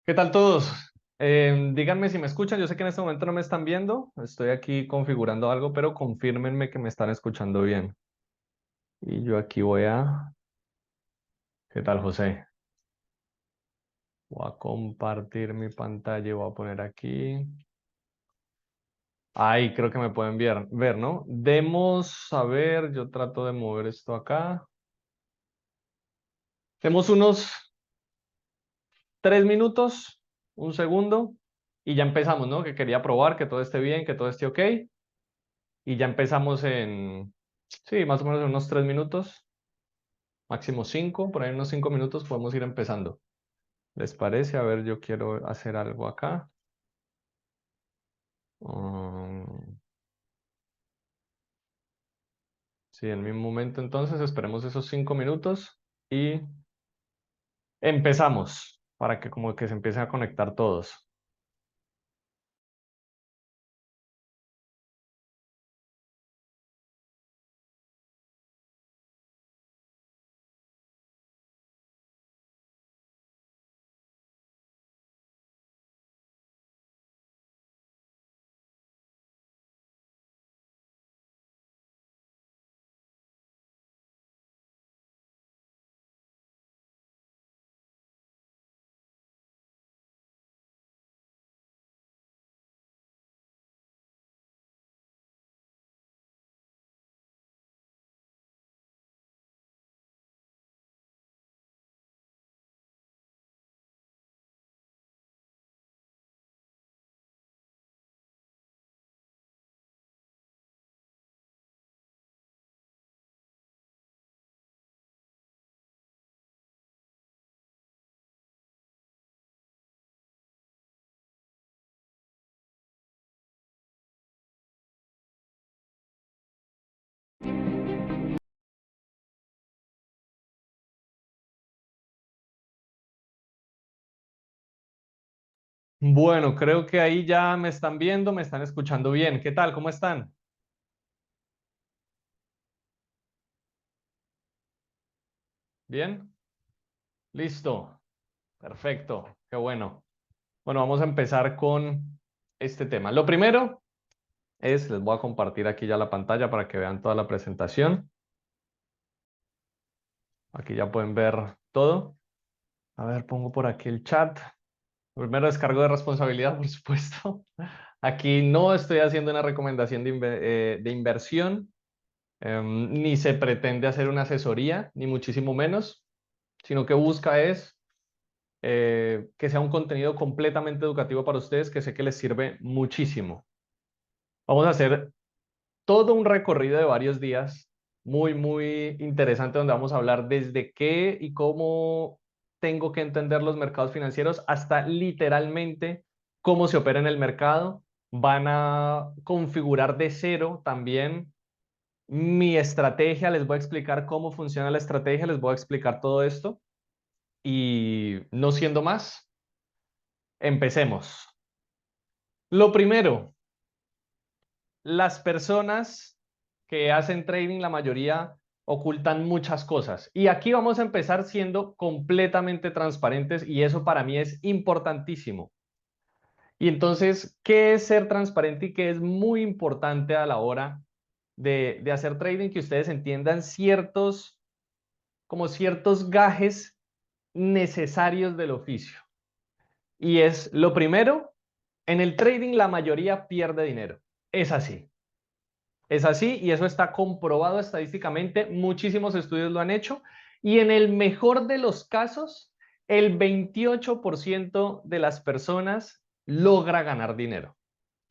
¿Qué tal todos? Díganme si me escuchan. Yo sé que en este momento no me están viendo. Estoy aquí configurando algo, pero confírmenme que me están escuchando bien. Y yo aquí voy a... ¿Qué tal, José? Voy a compartir mi pantalla y voy a poner aquí. Ahí creo que me pueden ver, ¿no? Demos, a ver, yo trato de mover esto acá. Demos unos 3 minutos, un segundo, y ya empezamos, ¿no? Que quería probar que todo esté bien, que todo esté ok. Y ya empezamos en, sí, más o menos en unos 3 minutos, máximo cinco, por ahí en unos 5 minutos podemos ir empezando. ¿Les parece? A ver, yo quiero hacer algo acá. Mm, sí, en mi momento entonces esperemos esos 5 minutos y empezamos para que como que se empiecen a conectar todos. Bueno, creo que ahí ya me están viendo, me están escuchando bien. ¿Qué tal? ¿Cómo están? ¿Bien? Listo. Perfecto. Qué bueno. Bueno, vamos a empezar con este tema. Lo primero les voy a compartir aquí ya la pantalla para que vean toda la presentación. Aquí ya pueden ver todo. A ver, pongo por aquí el chat. Primero descargo de responsabilidad, por supuesto. Aquí no estoy haciendo una recomendación de inversión, ni se pretende hacer una asesoría, ni muchísimo menos, sino que busca es que sea un contenido completamente educativo para ustedes, que sé que les sirve muchísimo. Vamos a hacer todo un recorrido de varios días, muy, muy interesante, donde vamos a hablar desde qué y cómo tengo que entender los mercados financieros hasta literalmente cómo se opera en el mercado. Van a configurar de cero también mi estrategia, les voy a explicar cómo funciona la estrategia, les voy a explicar todo esto y no siendo más, empecemos. Lo primero, las personas que hacen trading, la mayoría ocultan muchas cosas. Y aquí vamos a empezar siendo completamente transparentes y eso para mí es importantísimo. Y entonces, ¿qué es ser transparente y qué es muy importante a la hora de hacer trading? Que ustedes entiendan como ciertos gajes necesarios del oficio. Y es lo primero, en el trading la mayoría pierde dinero. Es así. Es así y eso está comprobado estadísticamente. Muchísimos estudios lo han hecho y en el mejor de los casos, el 28% de las personas logra ganar dinero.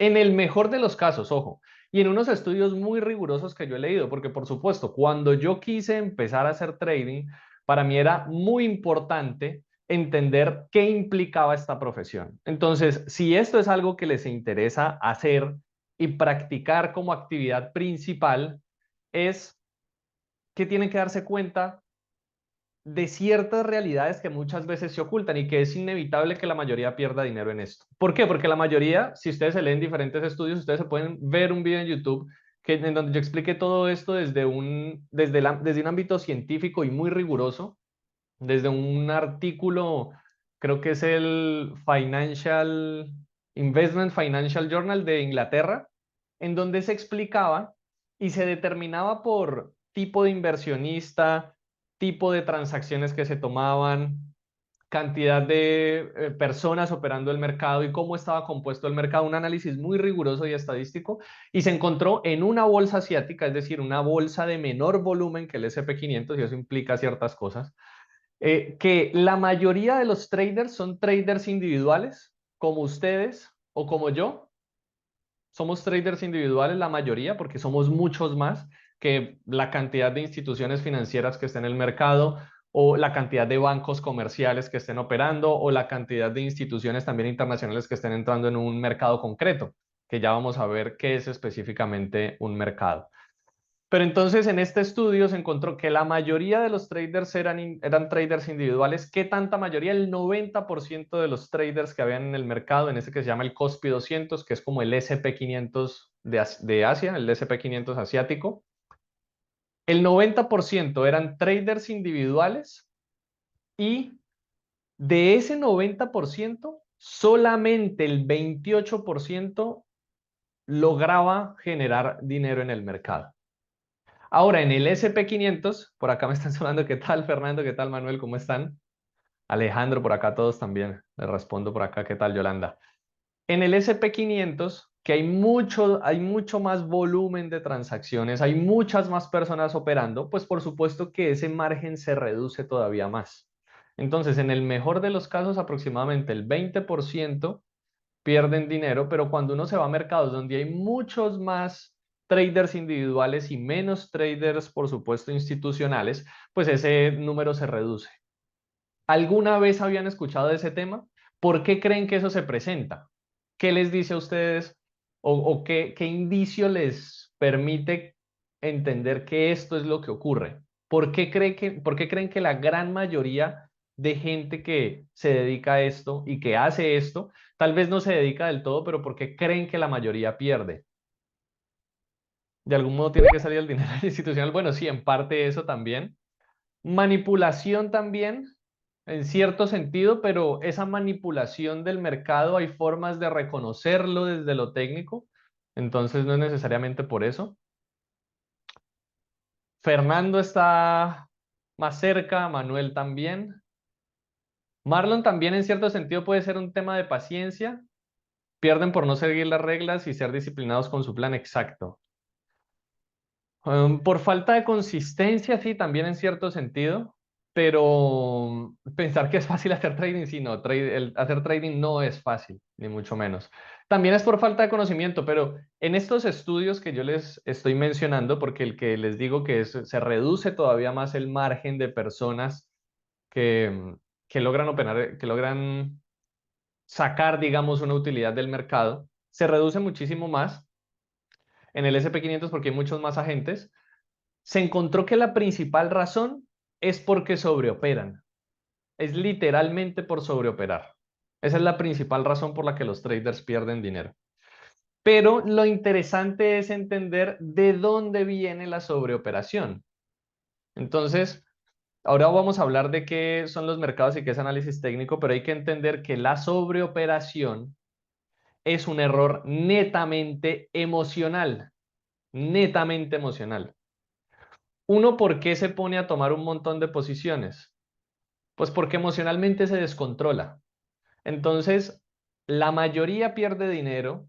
En el mejor de los casos, ojo. Y en unos estudios muy rigurosos que yo he leído, porque por supuesto, cuando yo quise empezar a hacer trading, para mí era muy importante entender qué implicaba esta profesión. Entonces, si esto es algo que les interesa hacer y practicar como actividad principal, es que tienen que darse cuenta de ciertas realidades que muchas veces se ocultan y que es inevitable que la mayoría pierda dinero en esto. ¿Por qué? Porque la mayoría, si ustedes se leen diferentes estudios, ustedes se pueden ver un video en YouTube en donde yo expliqué todo esto desde un ámbito científico y muy riguroso, desde un artículo creo que es el Investment Financial Journal de Inglaterra, en donde se explicaba y se determinaba por tipo de inversionista, tipo de transacciones que se tomaban, cantidad de personas operando el mercado y cómo estaba compuesto el mercado, un análisis muy riguroso y estadístico, y se encontró en una bolsa asiática, es decir, una bolsa de menor volumen que el S&P 500, y eso implica ciertas cosas, que la mayoría de los traders son traders individuales, como ustedes o como yo. Somos traders individuales la mayoría porque somos muchos más que la cantidad de instituciones financieras que estén en el mercado o la cantidad de bancos comerciales que estén operando o la cantidad de instituciones también internacionales que estén entrando en un mercado concreto, que ya vamos a ver qué es específicamente un mercado. Pero entonces en este estudio se encontró que la mayoría de los traders eran traders individuales. ¿Qué tanta mayoría? El 90% de los traders que habían en el mercado, en ese que se llama el Kospi 200, que es como el S&P 500 de Asia, el S&P 500 asiático. El 90% eran traders individuales y de ese 90%, solamente el 28% lograba generar dinero en el mercado. Ahora, en el S&P 500, por acá me están sonando, ¿qué tal, Fernando? ¿Qué tal, Manuel? ¿Cómo están? Alejandro, por acá todos también. Le respondo por acá, ¿qué tal, Yolanda? En el S&P 500, que hay mucho más volumen de transacciones, hay muchas más personas operando, pues por supuesto que ese margen se reduce todavía más. Entonces, en el mejor de los casos, aproximadamente el 20% pierden dinero, pero cuando uno se va a mercados donde hay muchos más traders individuales y menos traders, por supuesto, institucionales, pues ese número se reduce. ¿Alguna vez habían escuchado de ese tema? ¿Por qué creen que eso se presenta? ¿Qué les dice a ustedes o qué indicio les permite entender que esto es lo que ocurre? ¿Por qué creen que la gran mayoría de gente que se dedica a esto y que hace esto, tal vez no se dedica del todo, pero por qué creen que la mayoría pierde? De algún modo tiene que salir el dinero institucional. Bueno, sí, en parte eso también. Manipulación también, en cierto sentido, pero esa manipulación del mercado hay formas de reconocerlo desde lo técnico, entonces no es necesariamente por eso. Fernando está más cerca, Manuel también. Marlon también en cierto sentido puede ser un tema de paciencia. Pierden por no seguir las reglas y ser disciplinados con su plan exacto. Por falta de consistencia, sí, también en cierto sentido, pero pensar que es fácil hacer trading, sí, no, hacer trading no es fácil, ni mucho menos. También es por falta de conocimiento, pero en estos estudios que yo les estoy mencionando, porque el que les digo que se reduce todavía más el margen de personas que, que logran operar, que logran sacar, digamos, una utilidad del mercado, se reduce muchísimo más en el S&P 500 porque hay muchos más agentes. Se encontró que la principal razón es porque sobreoperan. Es literalmente por sobreoperar. Esa es la principal razón por la que los traders pierden dinero. Pero lo interesante es entender de dónde viene la sobreoperación. Entonces, ahora vamos a hablar de qué son los mercados y qué es análisis técnico, pero hay que entender que la sobreoperación es un error netamente emocional, netamente emocional. Uno, ¿por qué se pone a tomar un montón de posiciones? Pues porque emocionalmente se descontrola. Entonces, la mayoría pierde dinero,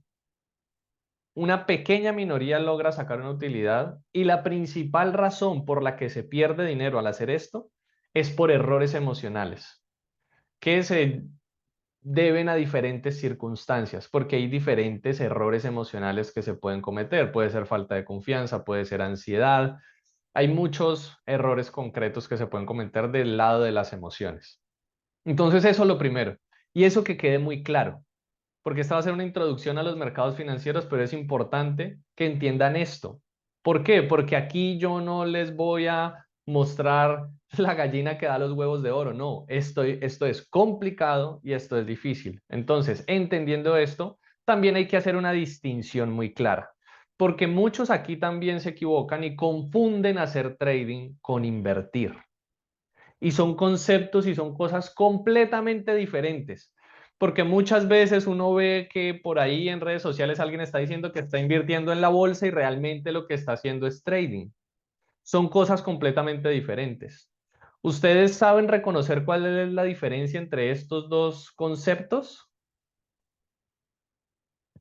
una pequeña minoría logra sacar una utilidad y la principal razón por la que se pierde dinero al hacer esto es por errores emocionales, que se deben a diferentes circunstancias, porque hay diferentes errores emocionales que se pueden cometer. Puede ser falta de confianza, puede ser ansiedad. Hay muchos errores concretos que se pueden cometer del lado de las emociones. Entonces, eso es lo primero. Y eso que quede muy claro, porque esta va a ser una introducción a los mercados financieros, pero es importante que entiendan esto. ¿Por qué? Porque aquí yo no les voy a mostrar la gallina que da los huevos de oro. No, esto es complicado y esto es difícil. Entonces, entendiendo esto, también hay que hacer una distinción muy clara, porque muchos aquí también se equivocan y confunden hacer trading con invertir. Y son conceptos y son cosas completamente diferentes. Porque muchas veces uno ve que por ahí en redes sociales alguien está diciendo que está invirtiendo en la bolsa y realmente lo que está haciendo es trading. Son cosas completamente diferentes. ¿Ustedes saben reconocer cuál es la diferencia entre estos dos conceptos?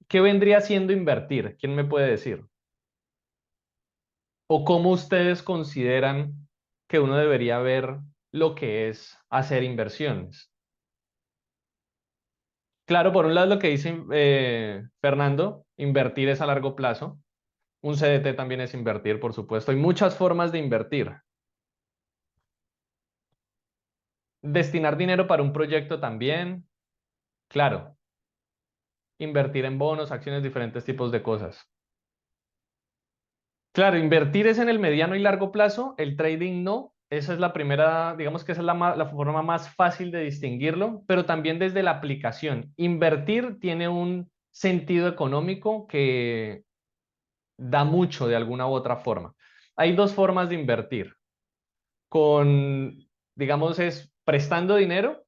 ¿Qué vendría siendo invertir? ¿Quién me puede decir? ¿O cómo ustedes consideran que uno debería ver lo que es hacer inversiones? Claro, por un lado lo que dice Fernando, invertir es a largo plazo. Un CDT también es invertir, por supuesto. Hay muchas formas de invertir. Destinar dinero para un proyecto también, claro. Invertir en bonos, acciones, diferentes tipos de cosas. Claro, invertir es en el mediano y largo plazo, el trading no. Esa es la primera, digamos que esa es la forma más fácil de distinguirlo, pero también desde la aplicación. Invertir tiene un sentido económico que da mucho de alguna u otra forma. Hay dos formas de invertir. Con, digamos, es prestando dinero.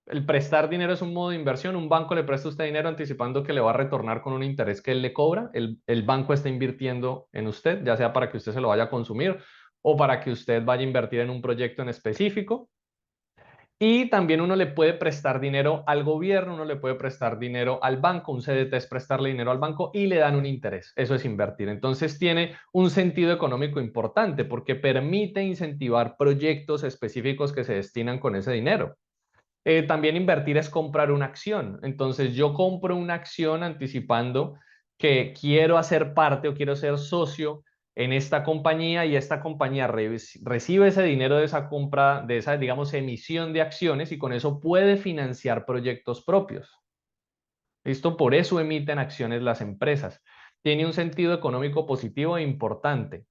El prestar dinero es un modo de inversión. Un banco le presta a usted dinero anticipando que le va a retornar con un interés que él le cobra. El banco está invirtiendo en usted, ya sea para que usted se lo vaya a consumir o para que usted vaya a invertir en un proyecto en específico. Y también uno le puede prestar dinero al gobierno, uno le puede prestar dinero al banco. Un CDT es prestarle dinero al banco y le dan un interés. Eso es invertir. Entonces tiene un sentido económico importante porque permite incentivar proyectos específicos que se destinan con ese dinero. También invertir es comprar una acción. Entonces yo compro una acción anticipando que quiero hacer parte o quiero ser socio en esta compañía y esta compañía recibe ese dinero de esa compra, de esa, digamos, emisión de acciones y con eso puede financiar proyectos propios. ¿Listo? Por eso emiten acciones las empresas. Tiene un sentido económico positivo e importante.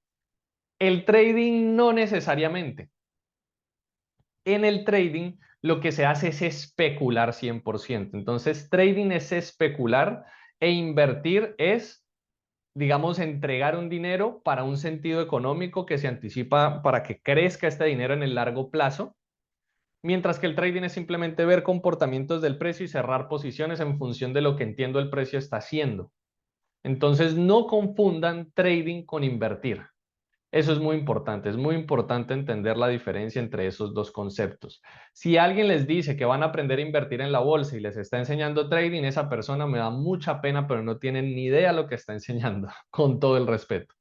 El trading no necesariamente. En el trading lo que se hace es especular 100%. Entonces, trading es especular e invertir es, digamos, entregar un dinero para un sentido económico que se anticipa para que crezca este dinero en el largo plazo, mientras que el trading es simplemente ver comportamientos del precio y cerrar posiciones en función de lo que entiendo el precio está haciendo. Entonces, no confundan trading con invertir. Eso es muy importante entender la diferencia entre esos dos conceptos. Si alguien les dice que van a aprender a invertir en la bolsa y les está enseñando trading, esa persona me da mucha pena, pero no tienen ni idea lo que está enseñando, con todo el respeto.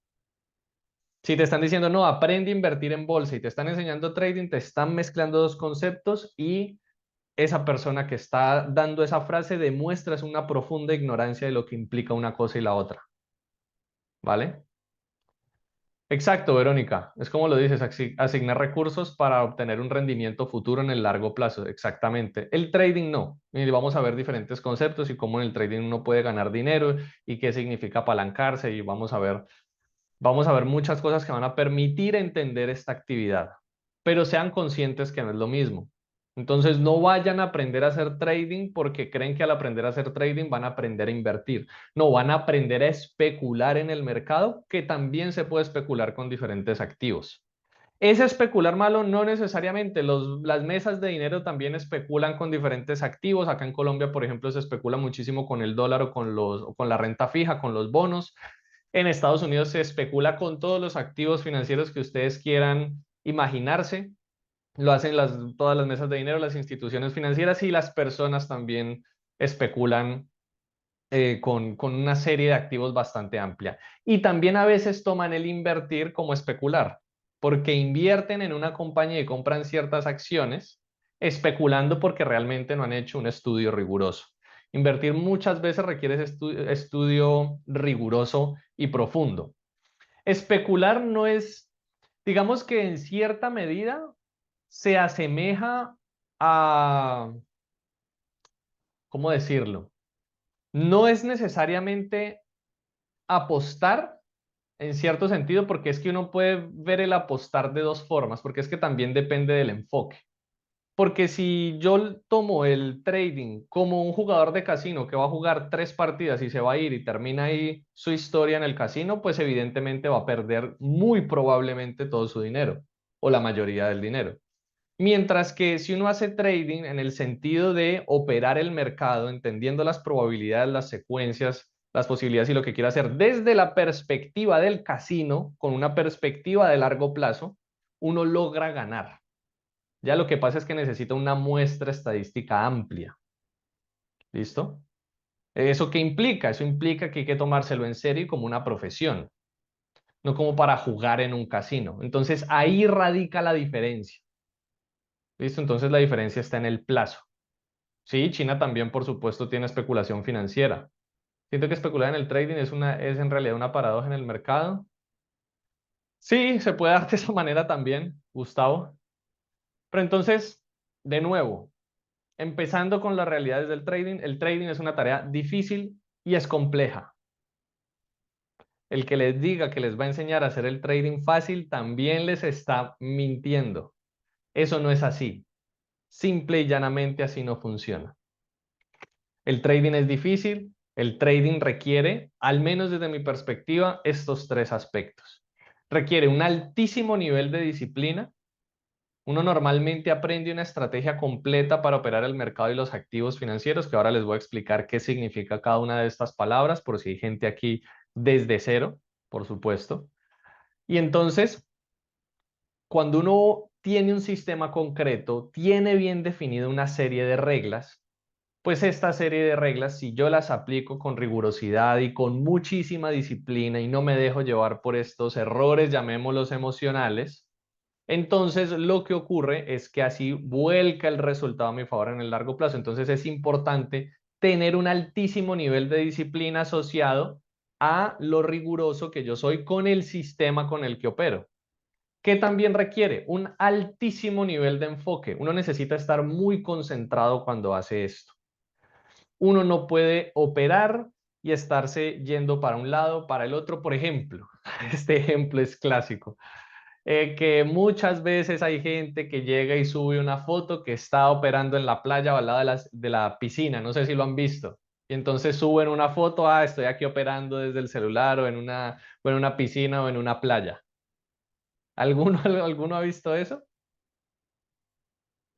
Si te están diciendo, no, aprende a invertir en bolsa y te están enseñando trading, te están mezclando dos conceptos y esa persona que está dando esa frase demuestra una profunda ignorancia de lo que implica una cosa y la otra. ¿Vale? Exacto, Verónica. Es como lo dices, asignar recursos para obtener un rendimiento futuro en el largo plazo. Exactamente. El trading no. Y vamos a ver diferentes conceptos y cómo en el trading uno puede ganar dinero y qué significa apalancarse y vamos a ver muchas cosas que van a permitir entender esta actividad, pero sean conscientes que no es lo mismo. Entonces, no vayan a aprender a hacer trading porque creen que al aprender a hacer trading van a aprender a invertir. No, van a aprender a especular en el mercado, que también se puede especular con diferentes activos. ¿Es especular malo? No necesariamente. Las mesas de dinero también especulan con diferentes activos. Acá en Colombia, por ejemplo, se especula muchísimo con el dólar o con la renta fija, con los bonos. En Estados Unidos se especula con todos los activos financieros que ustedes quieran imaginarse. Lo hacen todas las mesas de dinero, las instituciones financieras y las personas también especulan con una serie de activos bastante amplia. Y también a veces toman el invertir como especular, porque invierten en una compañía y compran ciertas acciones, especulando porque realmente no han hecho un estudio riguroso. Invertir muchas veces requiere ese estudio riguroso y profundo. Especular no es, digamos que en cierta medida se asemeja a, ¿cómo decirlo? No es necesariamente apostar en cierto sentido, porque es que uno puede ver el apostar de dos formas, porque es que también depende del enfoque. Porque si yo tomo el trading como un jugador de casino que va a jugar 3 partidas y se va a ir y termina ahí su historia en el casino, pues evidentemente va a perder muy probablemente todo su dinero o la mayoría del dinero. Mientras que si uno hace trading en el sentido de operar el mercado, entendiendo las probabilidades, las secuencias, las posibilidades y lo que quiere hacer desde la perspectiva del casino, con una perspectiva de largo plazo, uno logra ganar. Ya lo que pasa es que necesita una muestra estadística amplia. ¿Listo? ¿Eso qué implica? Eso implica que hay que tomárselo en serio y como una profesión, no como para jugar en un casino. Entonces ahí radica la diferencia. ¿Listo? Entonces la diferencia está en el plazo. Sí, China también, por supuesto, tiene especulación financiera. Siento que especular en el trading es en realidad una paradoja en el mercado. Sí, se puede dar de esa manera también, Gustavo. Pero entonces, de nuevo, empezando con las realidades del trading, el trading es una tarea difícil y es compleja. El que les diga que les va a enseñar a hacer el trading fácil también les está mintiendo. Eso no es así. Simple y llanamente así no funciona. El trading es difícil, el trading requiere, al menos desde mi perspectiva, estos tres aspectos. Requiere un altísimo nivel de disciplina. Uno normalmente aprende una estrategia completa para operar el mercado y los activos financieros, que ahora les voy a explicar qué significa cada una de estas palabras, por si hay gente aquí desde cero, por supuesto. Y entonces, cuando uno tiene un sistema concreto, tiene bien definido una serie de reglas, pues esta serie de reglas, si yo las aplico con rigurosidad y con muchísima disciplina y no me dejo llevar por estos errores, llamémoslos emocionales, entonces lo que ocurre es que así vuelca el resultado a mi favor en el largo plazo. Entonces es importante tener un altísimo nivel de disciplina asociado a lo riguroso que yo soy con el sistema con el que opero, que también requiere un altísimo nivel de enfoque. Uno necesita estar muy concentrado cuando hace esto. Uno no puede operar y estarse yendo para un lado, para el otro. Por ejemplo, este ejemplo es clásico, que muchas veces hay gente que llega y sube una foto que está operando en la playa o al lado de la piscina, no sé si lo han visto. Y entonces suben una foto, estoy aquí operando desde el celular o en una piscina o en una playa. ¿Alguno ha visto eso?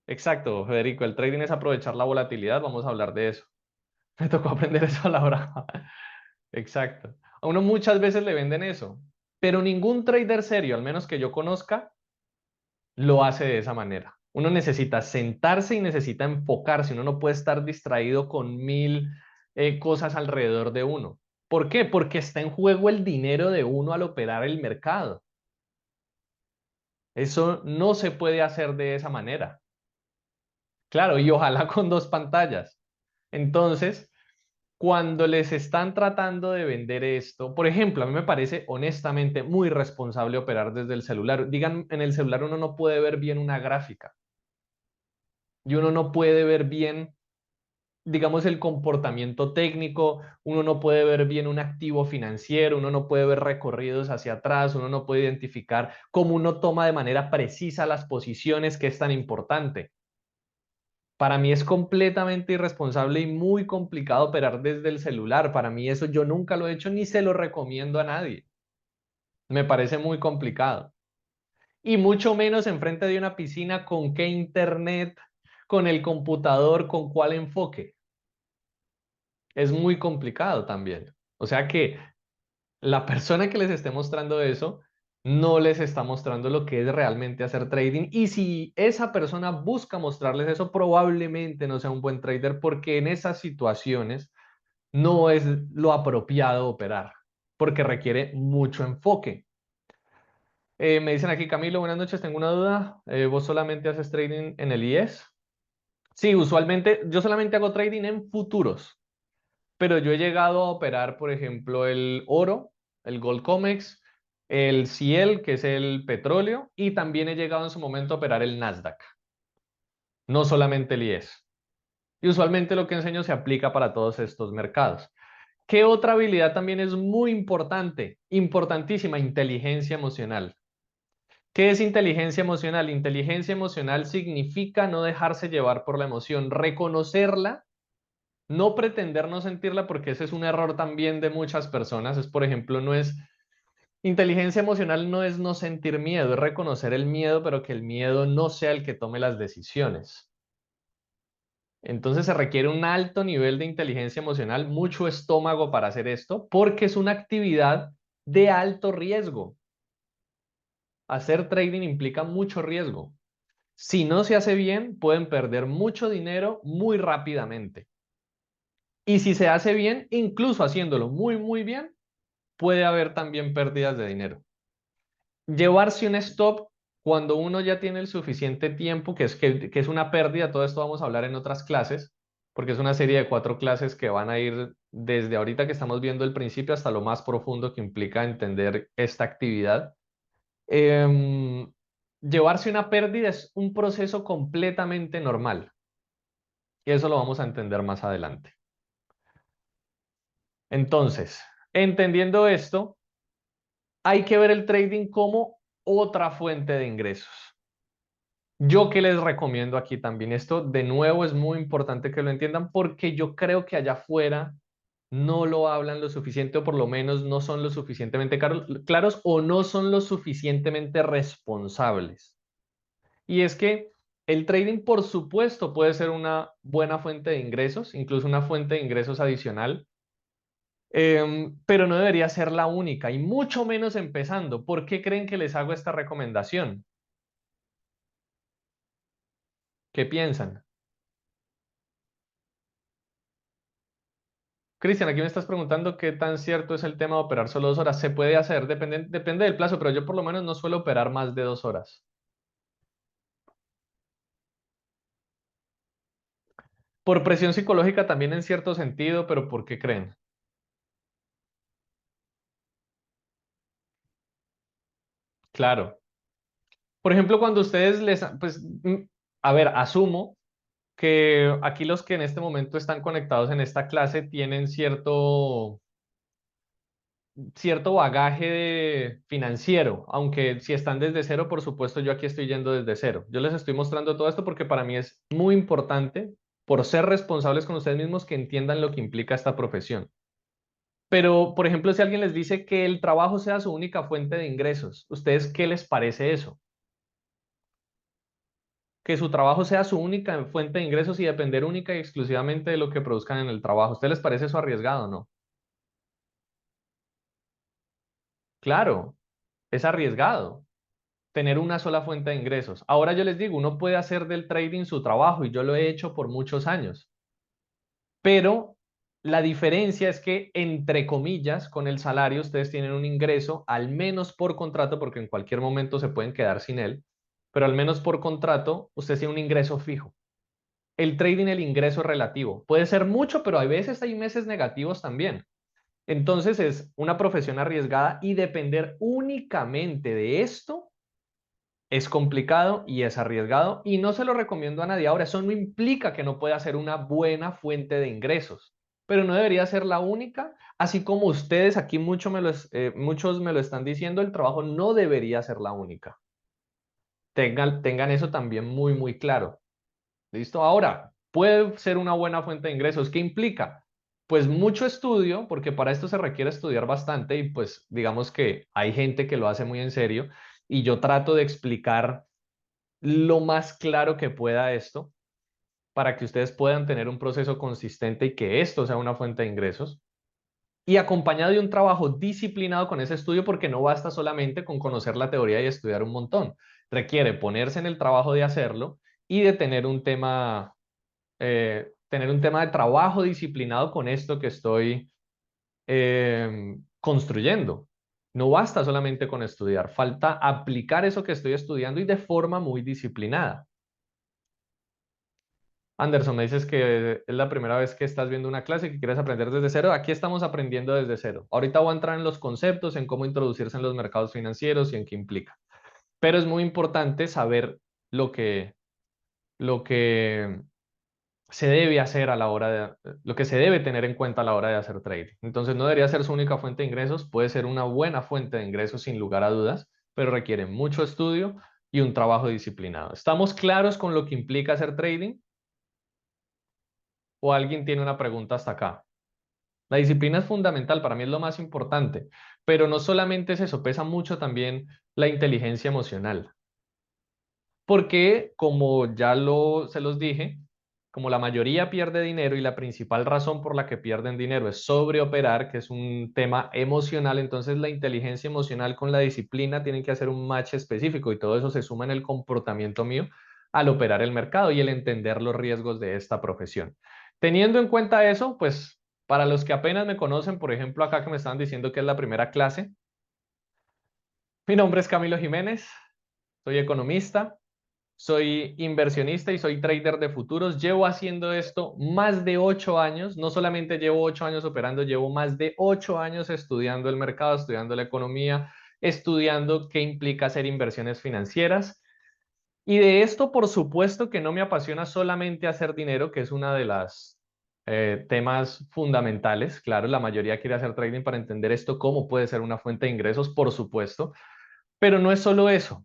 Exacto, Federico, el trading es aprovechar la volatilidad, vamos a hablar de eso. Me tocó aprender eso a la hora. Exacto. A uno muchas veces le venden eso, pero ningún trader serio, al menos que yo conozca, lo hace de esa manera. Uno necesita sentarse y necesita enfocarse. Uno no puede estar distraído con mil cosas alrededor de uno. ¿Por qué? Porque está en juego el dinero de uno al operar el mercado. Eso no se puede hacer de esa manera. Claro, y ojalá con dos pantallas. Entonces, cuando les están tratando de vender esto, por ejemplo, a mí me parece honestamente muy responsable operar desde el celular. Digan, en el celular uno no puede ver bien una gráfica y uno no puede ver bien, digamos, el comportamiento técnico, uno no puede ver bien un activo financiero, uno no puede ver recorridos hacia atrás, uno no puede identificar cómo uno toma de manera precisa las posiciones, que es tan importante. Para mí es completamente irresponsable y muy complicado operar desde el celular. Para mí eso yo nunca lo he hecho ni se lo recomiendo a nadie. Me parece muy complicado. Y mucho menos enfrente de una piscina con qué internet, con el computador, con cuál enfoque. Es muy complicado también. O sea que la persona que les esté mostrando eso no les está mostrando lo que es realmente hacer trading. Y si esa persona busca mostrarles eso, probablemente no sea un buen trader porque en esas situaciones no es lo apropiado operar, porque requiere mucho enfoque. Me dicen aquí, Camilo, buenas noches, tengo una duda. ¿Vos solamente haces trading en el IES? Sí, usualmente yo solamente hago trading en futuros, pero yo he llegado a operar, por ejemplo, el oro, el Gold Comex, el Ciel, que es el petróleo, y también he llegado en su momento a operar el Nasdaq, no solamente el IES. Y usualmente lo que enseño se aplica para todos estos mercados. ¿Qué otra habilidad también es muy importante? Importantísima, inteligencia emocional. ¿Qué es inteligencia emocional? Inteligencia emocional significa no dejarse llevar por la emoción, reconocerla, no pretender no sentirla, porque ese es un error también de muchas personas. Es, por ejemplo, no es Inteligencia emocional no es no sentir miedo, es reconocer el miedo, pero que el miedo no sea el que tome las decisiones. Entonces se requiere un alto nivel de inteligencia emocional, mucho estómago para hacer esto, porque es una actividad de alto riesgo. Hacer trading implica mucho riesgo. Si no se hace bien, pueden perder mucho dinero muy rápidamente. Y si se hace bien, incluso haciéndolo muy, muy bien, puede haber también pérdidas de dinero. Llevarse un stop cuando uno ya tiene el suficiente tiempo, que es una pérdida, todo esto vamos a hablar en otras clases, porque es una serie de 4 clases que van a ir desde ahorita que estamos viendo el principio hasta lo más profundo que implica entender esta actividad. Em, Llevarse una pérdida es un proceso completamente normal y eso lo vamos a entender más adelante. Entonces, entendiendo esto, hay que ver el trading como otra fuente de ingresos. Yo que les recomiendo aquí también esto, de nuevo es muy importante que lo entiendan porque yo creo que allá afuera no lo hablan lo suficiente o por lo menos no son lo suficientemente claros o no son lo suficientemente responsables. Y es que el trading, por supuesto, puede ser una buena fuente de ingresos, incluso una fuente de ingresos adicional, pero no debería ser la única y mucho menos empezando. ¿Por qué creen que les hago esta recomendación? ¿Qué piensan? Cristian, aquí me estás preguntando qué tan cierto es el tema de operar solo 2 horas. Se puede hacer, depende del plazo, pero yo por lo menos no suelo operar más de 2 horas. Por presión psicológica también en cierto sentido, pero ¿por qué creen? Claro. Por ejemplo, cuando ustedes pues, a ver, asumo que aquí los que en este momento están conectados en esta clase tienen cierto financiero, aunque si están desde cero, por supuesto, yo aquí estoy yendo desde cero. Yo les estoy mostrando todo esto porque para mí es muy importante, por ser responsables con ustedes mismos, que entiendan lo que implica esta profesión. Pero, por ejemplo, si alguien les dice que el trabajo sea su única fuente de ingresos, ¿ustedes qué les parece eso? Que su trabajo sea su única fuente de ingresos y depender única y exclusivamente de lo que produzcan en el trabajo. ¿A ustedes les parece eso arriesgado o no? Claro, es arriesgado tener una sola fuente de ingresos. Ahora yo les digo, uno puede hacer del trading su trabajo y yo lo he hecho por muchos años, pero la diferencia es que, entre comillas, con el salario ustedes tienen un ingreso, al menos por contrato, porque en cualquier momento se pueden quedar sin él, pero al menos por contrato ustedes tienen un ingreso fijo. El trading, el ingreso es relativo. Puede ser mucho, pero a veces hay meses negativos también. Entonces es una profesión arriesgada y depender únicamente de esto es complicado y es arriesgado y no se lo recomiendo a nadie. Ahora, eso no implica que no pueda ser una buena fuente de ingresos, pero no debería ser la única, así como ustedes aquí muchos me lo están diciendo, el trabajo no debería ser la única. Tengan eso también muy, muy claro. ¿Listo? Ahora, puede ser una buena fuente de ingresos. ¿Qué implica? Pues mucho estudio, porque para esto se requiere estudiar bastante y pues digamos que hay gente que lo hace muy en serio y yo trato de explicar lo más claro que pueda esto para que ustedes puedan tener un proceso consistente y que esto sea una fuente de ingresos y acompañado de un trabajo disciplinado con ese estudio porque no basta solamente con conocer la teoría y estudiar un montón. Requiere ponerse en el trabajo de hacerlo y de tener un tema de trabajo disciplinado con esto que estoy construyendo. No basta solamente con estudiar, falta aplicar eso que estoy estudiando y de forma muy disciplinada. Anderson, me dices que es la primera vez que estás viendo una clase que quieres aprender desde cero. Aquí estamos aprendiendo desde cero. Ahorita voy a entrar en los conceptos, en cómo introducirse en los mercados financieros y en qué implica. Pero es muy importante saber lo que, lo que se debe hacer lo que se debe tener en cuenta a la hora de hacer trading. Entonces no debería ser su única fuente de ingresos, puede ser una buena fuente de ingresos sin lugar a dudas, pero requiere mucho estudio y un trabajo disciplinado. ¿Estamos claros con lo que implica hacer trading? ¿O alguien tiene una pregunta hasta acá? La disciplina es fundamental, para mí es lo más importante. Pero no solamente es eso, pesa mucho también la inteligencia emocional. Porque, como ya se los dije, como la mayoría pierde dinero y la principal razón por la que pierden dinero es sobreoperar, que es un tema emocional, entonces la inteligencia emocional con la disciplina tienen que hacer un match específico y todo eso se suma en el comportamiento mío al operar el mercado y el entender los riesgos de esta profesión. Teniendo en cuenta eso, pues para los que apenas me conocen, por ejemplo, acá que me estaban diciendo que es la primera clase, mi nombre es Camilo Jiménez, soy economista. Soy inversionista y soy trader de futuros. Llevo haciendo esto más de 8 años. No solamente llevo 8 años operando, llevo más de 8 años estudiando el mercado, estudiando la economía, estudiando qué implica hacer inversiones financieras. Y de esto, por supuesto, que no me apasiona solamente hacer dinero, que es una de las temas fundamentales. Claro, la mayoría quiere hacer trading para entender esto, cómo puede ser una fuente de ingresos, por supuesto. Pero no es solo eso.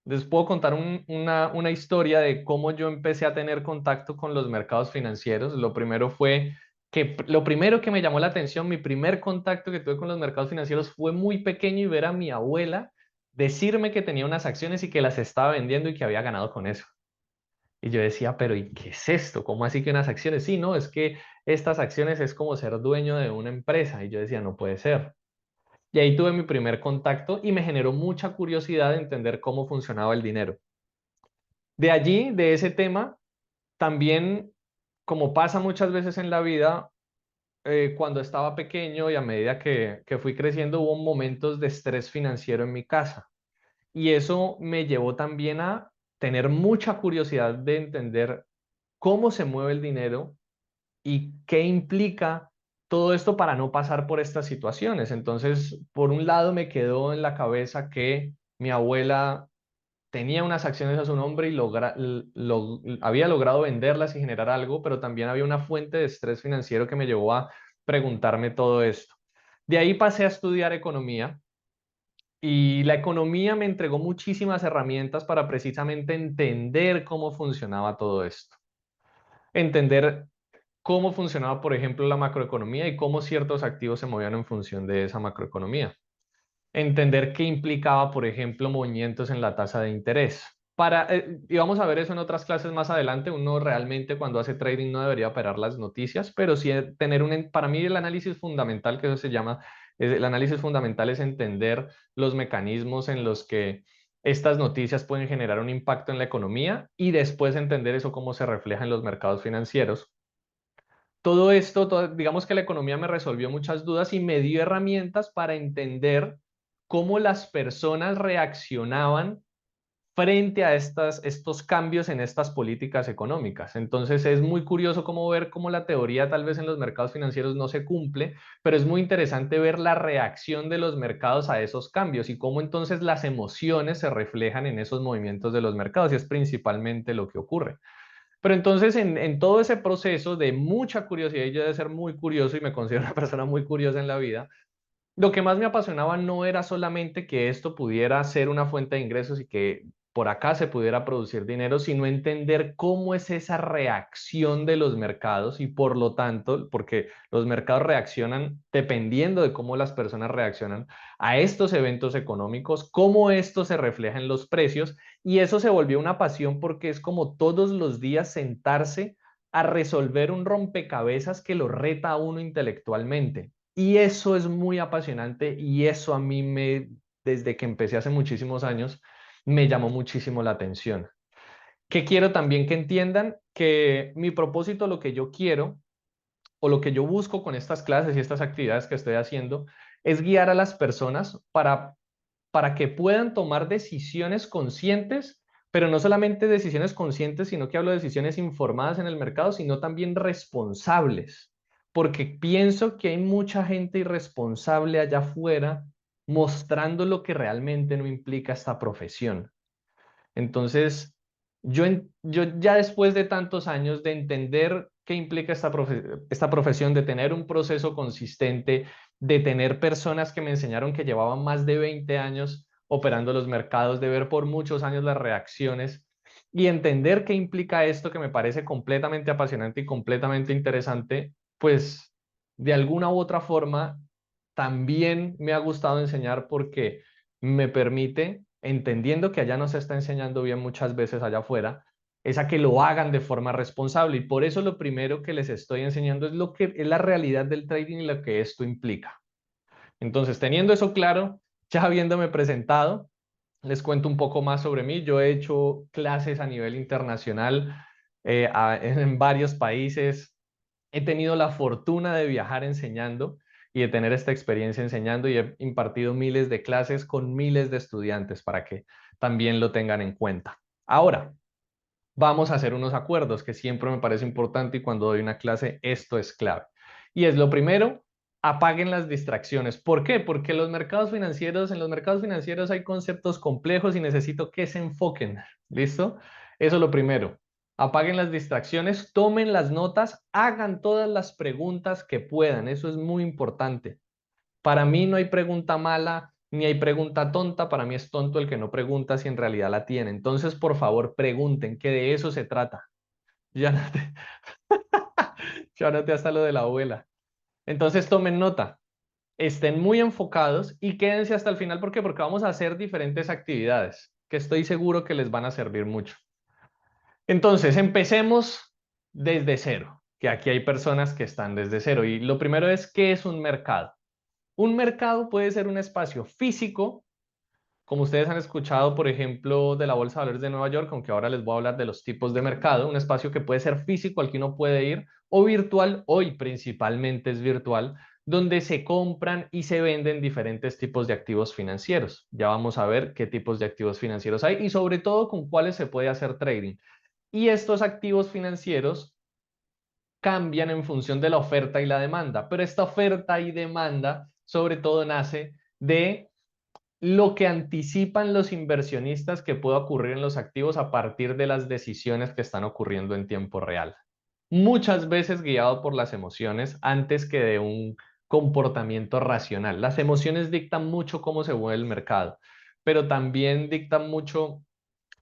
Les puedo contar una historia de cómo yo empecé a tener contacto con los mercados financieros. Lo primero que me llamó la atención, mi primer contacto que tuve con los mercados financieros fue muy pequeño y ver a mi abuela decirme que tenía unas acciones y que las estaba vendiendo y que había ganado con eso. Y yo decía, pero ¿y qué es esto? ¿Cómo así que unas acciones? Sí, no, es que estas acciones es como ser dueño de una empresa. Y yo decía, no puede ser. Y ahí tuve mi primer contacto y me generó mucha curiosidad de entender cómo funcionaba el dinero. De allí, de ese tema, también, como pasa muchas veces en la vida, cuando estaba pequeño y a medida que fui creciendo, hubo momentos de estrés financiero en mi casa. Y eso me llevó también a tener mucha curiosidad de entender cómo se mueve el dinero y qué implica todo esto para no pasar por estas situaciones. Entonces, por un lado me quedó en la cabeza que mi abuela tenía unas acciones a su nombre y había logrado venderlas y generar algo, pero también había una fuente de estrés financiero que me llevó a preguntarme todo esto. De ahí pasé a estudiar economía y la economía me entregó muchísimas herramientas para precisamente entender cómo funcionaba todo esto. Entender cómo funcionaba, por ejemplo, la macroeconomía y cómo ciertos activos se movían en función de esa macroeconomía. Entender qué implicaba, por ejemplo, movimientos en la tasa de interés. Y vamos a ver eso en otras clases más adelante, uno realmente cuando hace trading no debería operar las noticias, pero sí tener para mí el análisis fundamental, que eso se llama, el análisis fundamental es entender los mecanismos en los que estas noticias pueden generar un impacto en la economía y después entender eso cómo se refleja en los mercados financieros. Todo esto, digamos que la economía me resolvió muchas dudas y me dio herramientas para entender cómo las personas reaccionaban frente a estos cambios en estas políticas económicas. Entonces es muy curioso cómo ver cómo la teoría tal vez en los mercados financieros no se cumple, pero es muy interesante ver la reacción de los mercados a esos cambios y cómo entonces las emociones se reflejan en esos movimientos de los mercados y es principalmente lo que ocurre. Pero entonces en todo ese proceso de mucha curiosidad, y yo de ser muy curioso y me considero una persona muy curiosa en la vida, lo que más me apasionaba no era solamente que esto pudiera ser una fuente de ingresos y que por acá se pudiera producir dinero, sino entender cómo es esa reacción de los mercados y por lo tanto, porque los mercados reaccionan dependiendo de cómo las personas reaccionan a estos eventos económicos, cómo esto se refleja en los precios y eso se volvió una pasión porque es como todos los días sentarse a resolver un rompecabezas que lo reta a uno intelectualmente. Y eso es muy apasionante y eso a mí desde que empecé hace muchísimos años, me llamó muchísimo la atención. Que quiero también que entiendan que mi propósito, lo que yo quiero o lo que yo busco con estas clases y estas actividades que estoy haciendo, es guiar a las personas para que puedan tomar decisiones conscientes, pero no solamente decisiones conscientes, sino que hablo de decisiones informadas en el mercado, sino también responsables, porque pienso que hay mucha gente irresponsable allá afuera mostrando lo que realmente no implica esta profesión. Entonces, yo ya después de tantos años de entender qué implica esta profesión, de tener un proceso consistente, de tener personas que me enseñaron que llevaban más de 20 años operando los mercados, de ver por muchos años las reacciones y entender qué implica esto que me parece completamente apasionante y completamente interesante, pues de alguna u otra forma también me ha gustado enseñar porque me permite, entendiendo que allá no se está enseñando bien muchas veces allá afuera, es a que lo hagan de forma responsable. Y por eso lo primero que les estoy enseñando es lo que es la realidad del trading y lo que esto implica. Entonces, teniendo eso claro, ya habiéndome presentado, les cuento un poco más sobre mí. Yo he hecho clases a nivel internacional en varios países. He tenido la fortuna de viajar enseñando y de tener esta experiencia enseñando y he impartido miles de clases con miles de estudiantes para que también lo tengan en cuenta. Ahora, vamos a hacer unos acuerdos que siempre me parece importante y cuando doy una clase esto es clave. Y es lo primero, apaguen las distracciones. ¿Por qué? Porque en los mercados financieros hay conceptos complejos y necesito que se enfoquen. ¿Listo? Eso es lo primero. Apaguen las distracciones, tomen las notas, hagan todas las preguntas que puedan. Eso es muy importante. Para mí no hay pregunta mala ni hay pregunta tonta. Para mí es tonto el que no pregunta si en realidad la tiene. Entonces, por favor, pregunten, que de eso se trata. Ya no te, ya no te hasta lo de la abuela. Entonces, tomen nota, estén muy enfocados y quédense hasta el final. ¿Por qué? Porque vamos a hacer diferentes actividades que estoy seguro que les van a servir mucho. Entonces, empecemos desde cero, que aquí hay personas que están desde cero. Y lo primero es, ¿qué es un mercado? Un mercado puede ser un espacio físico, como ustedes han escuchado, por ejemplo, de la Bolsa de Valores de Nueva York, aunque ahora les voy a hablar de los tipos de mercado, un espacio que puede ser físico al que uno puede ir, o virtual, hoy principalmente es virtual, donde se compran y se venden diferentes tipos de activos financieros. Ya vamos a ver qué tipos de activos financieros hay y sobre todo con cuáles se puede hacer trading. Y estos activos financieros cambian en función de la oferta y la demanda, pero esta oferta y demanda sobre todo nace de lo que anticipan los inversionistas que puede ocurrir en los activos a partir de las decisiones que están ocurriendo en tiempo real. Muchas veces guiado por las emociones antes que de un comportamiento racional. Las emociones dictan mucho cómo se mueve el mercado, pero también dictan mucho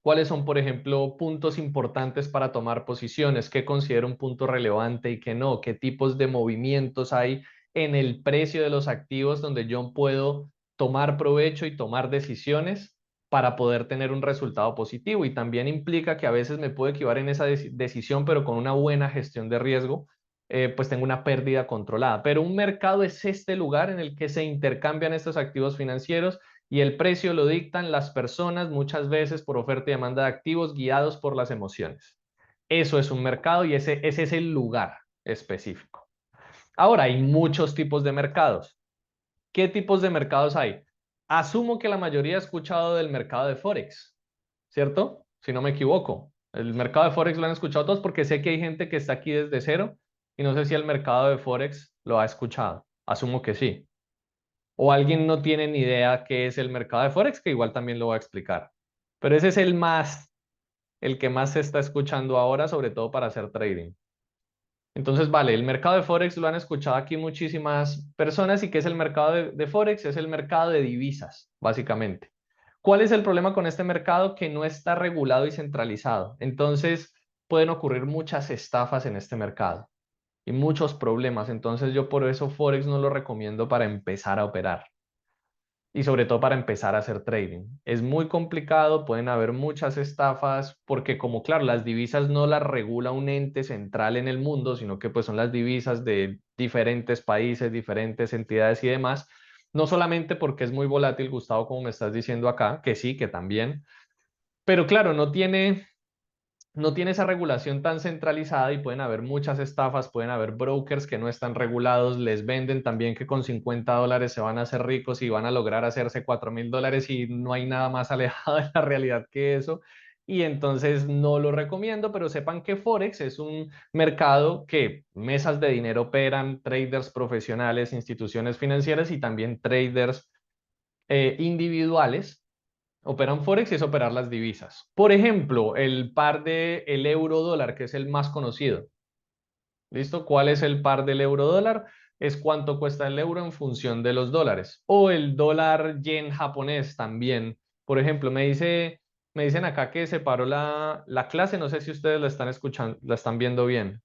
cuáles son, por ejemplo, puntos importantes para tomar posiciones, qué considero un punto relevante y qué no, qué tipos de movimientos hay en el precio de los activos donde yo puedo tomar provecho y tomar decisiones para poder tener un resultado positivo. Y también implica que a veces me puedo equivocar en esa decisión, pero con una buena gestión de riesgo, pues tengo una pérdida controlada. Pero un mercado es este lugar en el que se intercambian estos activos financieros y el precio lo dictan las personas muchas veces por oferta y demanda de activos guiados por las emociones. Eso es un mercado y ese es el lugar específico. Ahora, hay muchos tipos de mercados. ¿Qué tipos de mercados hay? Asumo que la mayoría ha escuchado del mercado de Forex, ¿cierto? Si no me equivoco. El mercado de Forex lo han escuchado todos porque sé que hay gente que está aquí desde cero y no sé si el mercado de Forex lo ha escuchado. Asumo que sí. O alguien no tiene ni idea qué es el mercado de Forex, que igual también lo voy a explicar. Pero ese es el que más se está escuchando ahora, sobre todo para hacer trading. Entonces, vale, el mercado de Forex lo han escuchado aquí muchísimas personas. ¿Y qué es el mercado de Forex? Es el mercado de divisas, básicamente. ¿Cuál es el problema con este mercado? Que no está regulado y centralizado. Entonces, pueden ocurrir muchas estafas en este mercado y muchos problemas. Entonces, yo por eso Forex no lo recomiendo para empezar a operar y sobre todo para empezar a hacer trading. Es muy complicado, pueden haber muchas estafas, porque como claro, las divisas no las regula un ente central en el mundo, sino que pues son las divisas de diferentes países, diferentes entidades y demás. No solamente porque es muy volátil, Gustavo, como me estás diciendo acá, que sí, que también, pero claro, no tiene esa regulación tan centralizada y pueden haber muchas estafas, pueden haber brokers que no están regulados, les venden también que con $50 se van a hacer ricos y van a lograr hacerse $4.000 y no hay nada más alejado de la realidad que eso. Y entonces no lo recomiendo, pero sepan que Forex es un mercado que mesas de dinero operan, traders profesionales, instituciones financieras y también traders individuales operan Forex y es operar las divisas. Por ejemplo, el par de el euro dólar, que es el más conocido. ¿Listo? ¿Cuál es el par del euro dólar? Es cuánto cuesta el euro en función de los dólares. O el dólar yen japonés también. Por ejemplo, me dicen acá que se paró la clase. No sé si ustedes la están escuchando, la están viendo bien.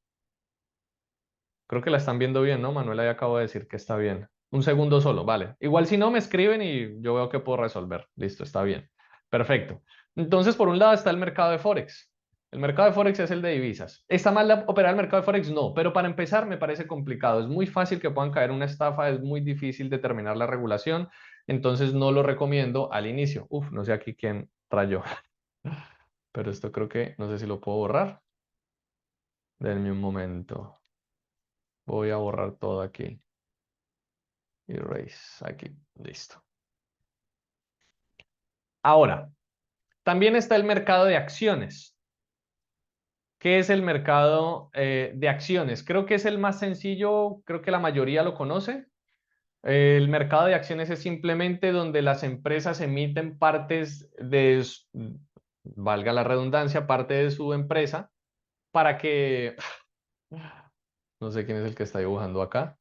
Creo que la están viendo bien, ¿no? Manuela ya acabo de decir que está bien. Un segundo solo, vale. Igual si no me escriben y yo veo que puedo resolver. Listo, está bien. Perfecto. Entonces, por un lado está el mercado de Forex. El mercado de Forex es el de divisas. ¿Está mal operar el mercado de Forex? No, pero para empezar me parece complicado. Es muy fácil que puedan caer en una estafa, es muy difícil determinar la regulación, entonces no lo recomiendo al inicio. Uf, no sé aquí quién trayó, pero esto creo que, no sé si lo puedo borrar. Denme un momento. Voy a borrar todo aquí. Erase, aquí, listo. Ahora, también está el mercado de acciones. ¿Qué es el mercado de acciones? Creo que es el más sencillo, creo que la mayoría lo conoce. El mercado de acciones es simplemente donde las empresas emiten partes de, valga la redundancia, parte de su empresa para que, no sé quién es el que está dibujando acá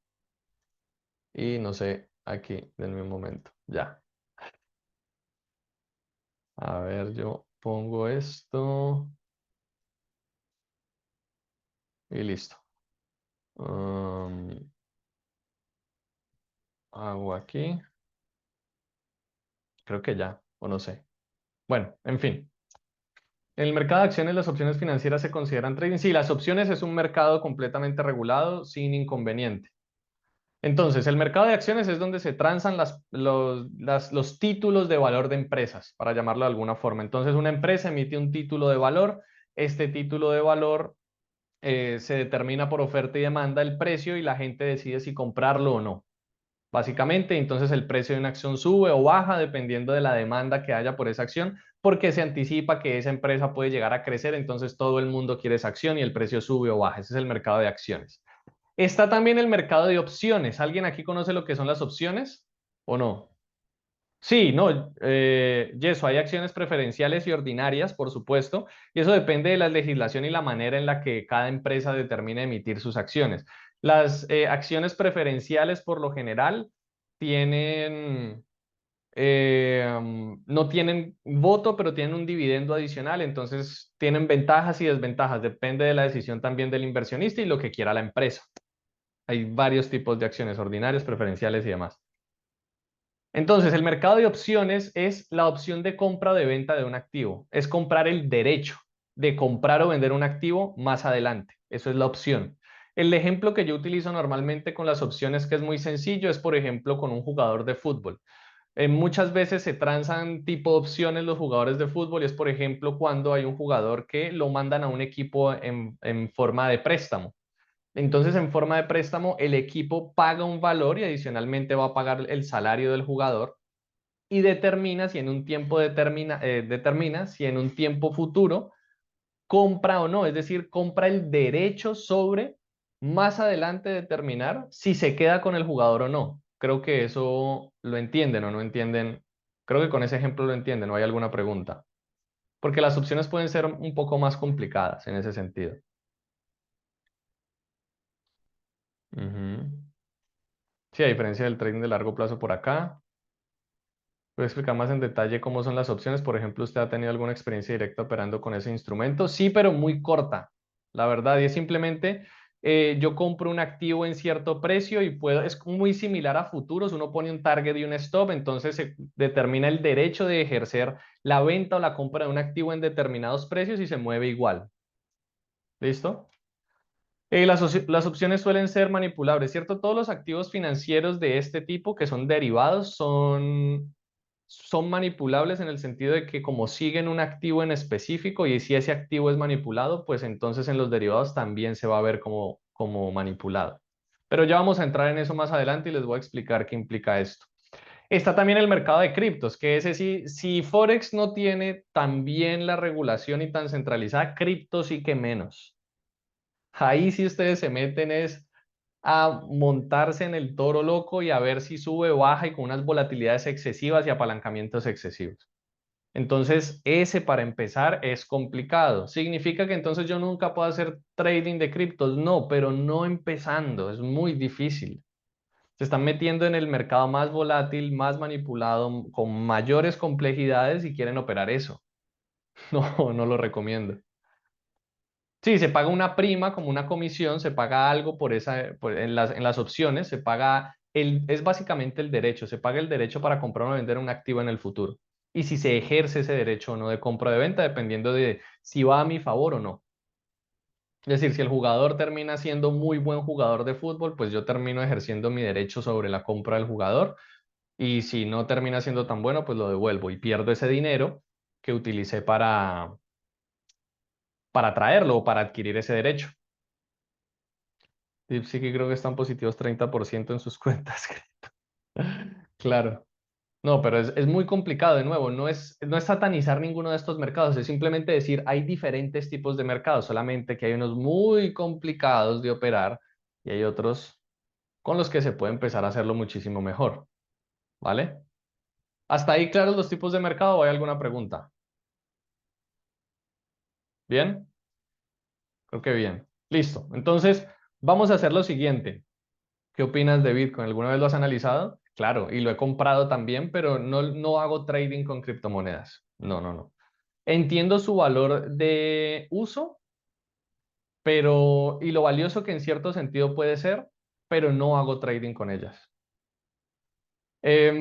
y no sé aquí, denme un momento, ya. A ver, yo pongo esto y listo. Um, hago aquí, creo que ya, o no sé. Bueno, en fin. En el mercado de acciones, las opciones financieras se consideran trading. Sí, las opciones es un mercado completamente regulado, sin inconveniente. Entonces, el mercado de acciones es donde se transan los títulos de valor de empresas, para llamarlo de alguna forma. Entonces, una empresa emite un título de valor. Este título de valor se determina por oferta y demanda el precio y la gente decide si comprarlo o no. Básicamente, entonces el precio de una acción sube o baja dependiendo de la demanda que haya por esa acción, porque se anticipa que esa empresa puede llegar a crecer, entonces todo el mundo quiere esa acción y el precio sube o baja. Ese es el mercado de acciones. Está también el mercado de opciones. ¿Alguien aquí conoce lo que son las opciones o no? Sí, no, Yeso, hay acciones preferenciales y ordinarias, por supuesto, y eso depende de la legislación y la manera en la que cada empresa determina emitir sus acciones. Las acciones preferenciales, por lo general, tienen, no tienen voto, pero tienen un dividendo adicional, entonces tienen ventajas y desventajas, depende de la decisión también del inversionista y lo que quiera la empresa. Hay varios tipos de acciones ordinarias, preferenciales y demás. Entonces, el mercado de opciones es la opción de compra o de venta de un activo. Es comprar el derecho de comprar o vender un activo más adelante. Eso es la opción. El ejemplo que yo utilizo normalmente con las opciones, que es muy sencillo, es por ejemplo con un jugador de fútbol. Muchas veces se transan tipo opciones los jugadores de fútbol y es por ejemplo cuando hay un jugador que lo mandan a un equipo en forma de préstamo. Entonces, en forma de préstamo, el equipo paga un valor y adicionalmente va a pagar el salario del jugador y determina si en un tiempo determina si en un tiempo futuro compra o no, es decir, compra el derecho sobre más adelante determinar si se queda con el jugador o no. Creo que eso lo entienden o no entienden. Creo que con ese ejemplo lo entienden, ¿no hay alguna pregunta? Porque las opciones pueden ser un poco más complicadas en ese sentido. Ujú. Sí, a diferencia del trading de largo plazo por acá. ¿Puede explicar más en detalle cómo son las opciones? Por ejemplo, ¿usted ha tenido alguna experiencia directa operando con ese instrumento? Sí, pero muy corta, la verdad. Y es simplemente, yo compro un activo en cierto precio y puedo, es muy similar a futuros. Uno pone un target y un stop, entonces se determina el derecho de ejercer la venta o la compra de un activo en determinados precios y se mueve igual. ¿Listo? Las opciones suelen ser manipulables, ¿cierto? Todos los activos financieros de este tipo, que son derivados, son manipulables en el sentido de que como siguen un activo en específico y si ese activo es manipulado, pues entonces en los derivados también se va a ver como manipulado. Pero ya vamos a entrar en eso más adelante y les voy a explicar qué implica esto. Está también el mercado de criptos, que ese sí, si Forex no tiene tan bien la regulación y tan centralizada, cripto sí que menos. Ahí sí ustedes se meten es a montarse en el toro loco y a ver si sube o baja y con unas volatilidades excesivas y apalancamientos excesivos. Entonces, ese para empezar es complicado. ¿Significa que entonces yo nunca puedo hacer trading de criptos? No, pero no empezando, es muy difícil. Se están metiendo en el mercado más volátil, más manipulado, con mayores complejidades y quieren operar eso. No, no lo recomiendo. Sí, se paga una prima como una comisión, se paga algo por en las opciones, se paga es básicamente el derecho, se paga el derecho para comprar o vender un activo en el futuro. Y si se ejerce ese derecho o no de compra o de venta, dependiendo de si va a mi favor o no. Es decir, si el jugador termina siendo muy buen jugador de fútbol, pues yo termino ejerciendo mi derecho sobre la compra del jugador. Y si no termina siendo tan bueno, pues lo devuelvo y pierdo ese dinero que utilicé para traerlo o para adquirir ese derecho. Y sí que creo que están positivos 30% en sus cuentas. Claro. No, pero es muy complicado de nuevo. No es satanizar ninguno de estos mercados, es simplemente decir, hay diferentes tipos de mercados, solamente que hay unos muy complicados de operar y hay otros con los que se puede empezar a hacerlo muchísimo mejor. ¿Vale? ¿Hasta ahí claros los tipos de mercado o hay alguna pregunta? ¿Bien? Creo que bien. Listo. Entonces, vamos a hacer lo siguiente. ¿Qué opinas de Bitcoin? ¿Alguna vez lo has analizado? Claro, y lo he comprado también, pero no hago trading con criptomonedas. No, no, no. Entiendo su valor de uso, pero y lo valioso que en cierto sentido puede ser, pero no hago trading con ellas.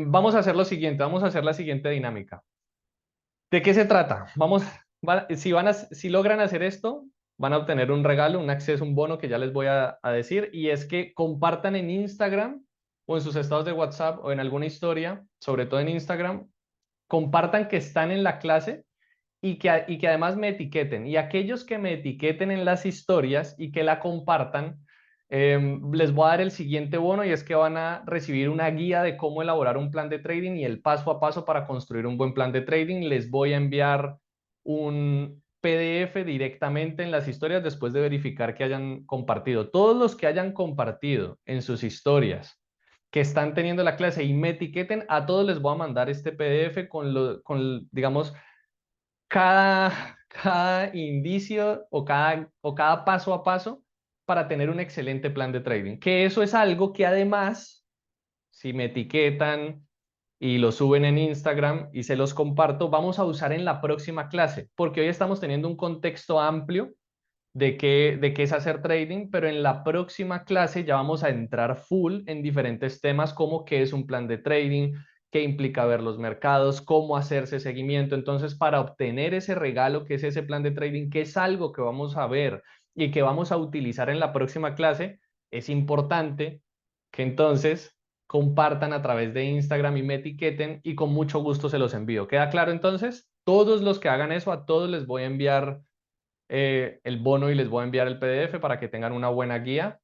Vamos a hacer lo siguiente, vamos a hacer la siguiente dinámica. ¿De qué se trata? Si logran hacer esto, van a obtener un regalo, un acceso, un bono que ya les voy a decir, y es que compartan en Instagram o en sus estados de WhatsApp o en alguna historia, sobre todo en Instagram, compartan que están en la clase y que además me etiqueten. Y aquellos que me etiqueten en las historias y que la compartan, les voy a dar el siguiente bono y es que van a recibir una guía de cómo elaborar un plan de trading y el paso a paso para construir un buen plan de trading. Les voy a enviar un PDF directamente en las historias después de verificar que hayan compartido. Todos los que hayan compartido en sus historias que están teniendo la clase y me etiqueten, a todos les voy a mandar este PDF digamos, cada indicio o cada paso a paso para tener un excelente plan de trading. Que eso es algo que además, si me etiquetan y lo suben en Instagram y se los comparto, vamos a usar en la próxima clase, porque hoy estamos teniendo un contexto amplio de qué es hacer trading, pero en la próxima clase ya vamos a entrar full en diferentes temas como qué es un plan de trading, qué implica ver los mercados, cómo hacerse seguimiento. Entonces, para obtener ese regalo que es ese plan de trading, que es algo que vamos a ver y que vamos a utilizar en la próxima clase, es importante que entonces compartan a través de Instagram y me etiqueten y con mucho gusto se los envío. ¿Queda claro entonces? Todos los que hagan eso, a todos les voy a enviar el bono y les voy a enviar el PDF para que tengan una buena guía,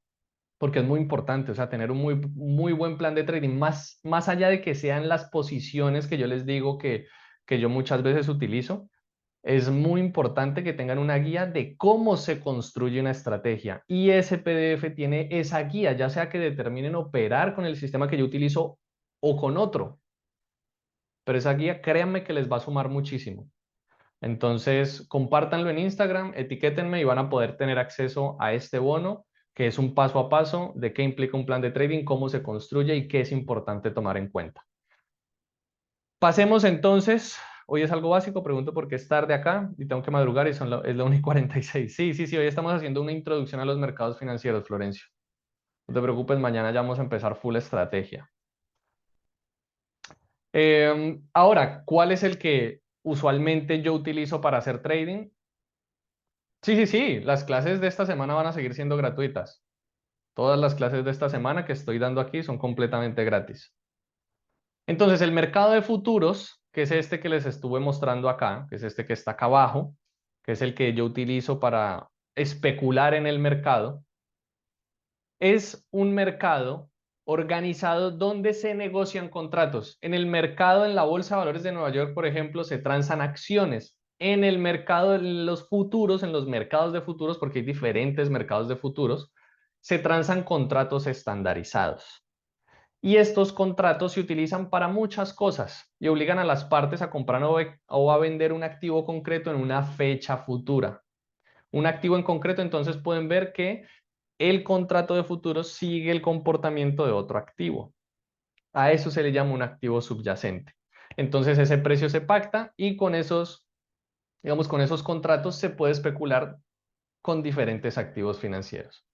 porque es muy importante, o sea, tener un muy, muy buen plan de trading, más allá de que sean las posiciones que yo les digo que yo muchas veces utilizo, es muy importante que tengan una guía de cómo se construye una estrategia. Y ese PDF tiene esa guía, ya sea que determinen operar con el sistema que yo utilizo o con otro. Pero esa guía, créanme que les va a sumar muchísimo. Entonces, compártanlo en Instagram, etiquétenme y van a poder tener acceso a este bono, que es un paso a paso de qué implica un plan de trading, cómo se construye y qué es importante tomar en cuenta. Pasemos entonces, hoy es algo básico, pregunto por qué es tarde acá y tengo que madrugar y es la 1:46. Sí, sí, sí, hoy estamos haciendo una introducción a los mercados financieros, Florencio. No te preocupes, mañana ya vamos a empezar full estrategia. Ahora, ¿cuál es el que usualmente yo utilizo para hacer trading? Sí, sí, sí, las clases de esta semana van a seguir siendo gratuitas. Todas las clases de esta semana que estoy dando aquí son completamente gratis. Entonces, el mercado de futuros, que es este que les estuve mostrando acá, que es este que está acá abajo, que es el que yo utilizo para especular en el mercado, es un mercado organizado donde se negocian contratos. En el mercado, en la Bolsa de Valores de Nueva York, por ejemplo, se transan acciones. En el mercado de los futuros, en los mercados de futuros, porque hay diferentes mercados de futuros, se transan contratos estandarizados. Y estos contratos se utilizan para muchas cosas y obligan a las partes a comprar o a vender un activo concreto en una fecha futura. Un activo en concreto, entonces pueden ver que el contrato de futuros sigue el comportamiento de otro activo. A eso se le llama un activo subyacente. Entonces ese precio se pacta y con esos, digamos, con esos contratos se puede especular con diferentes activos financieros.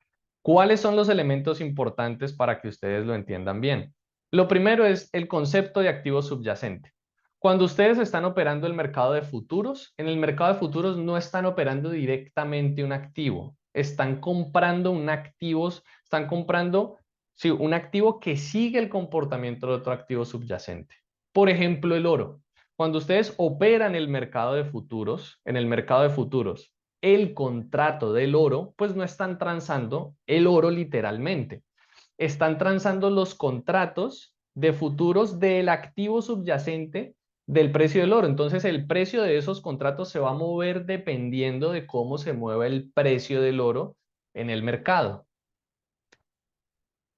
¿Cuáles son los elementos importantes para que ustedes lo entiendan bien? Lo primero es el concepto de activo subyacente. Cuando ustedes están operando el mercado de futuros, en el mercado de futuros no están operando directamente un activo, están comprando un activo, están comprando, sí, un activo que sigue el comportamiento de otro activo subyacente. Por ejemplo, el oro. Cuando ustedes operan el mercado de futuros, en el mercado de futuros, el contrato del oro, pues no están transando el oro literalmente. Están transando los contratos de futuros del activo subyacente del precio del oro. Entonces el precio de esos contratos se va a mover dependiendo de cómo se mueva el precio del oro en el mercado.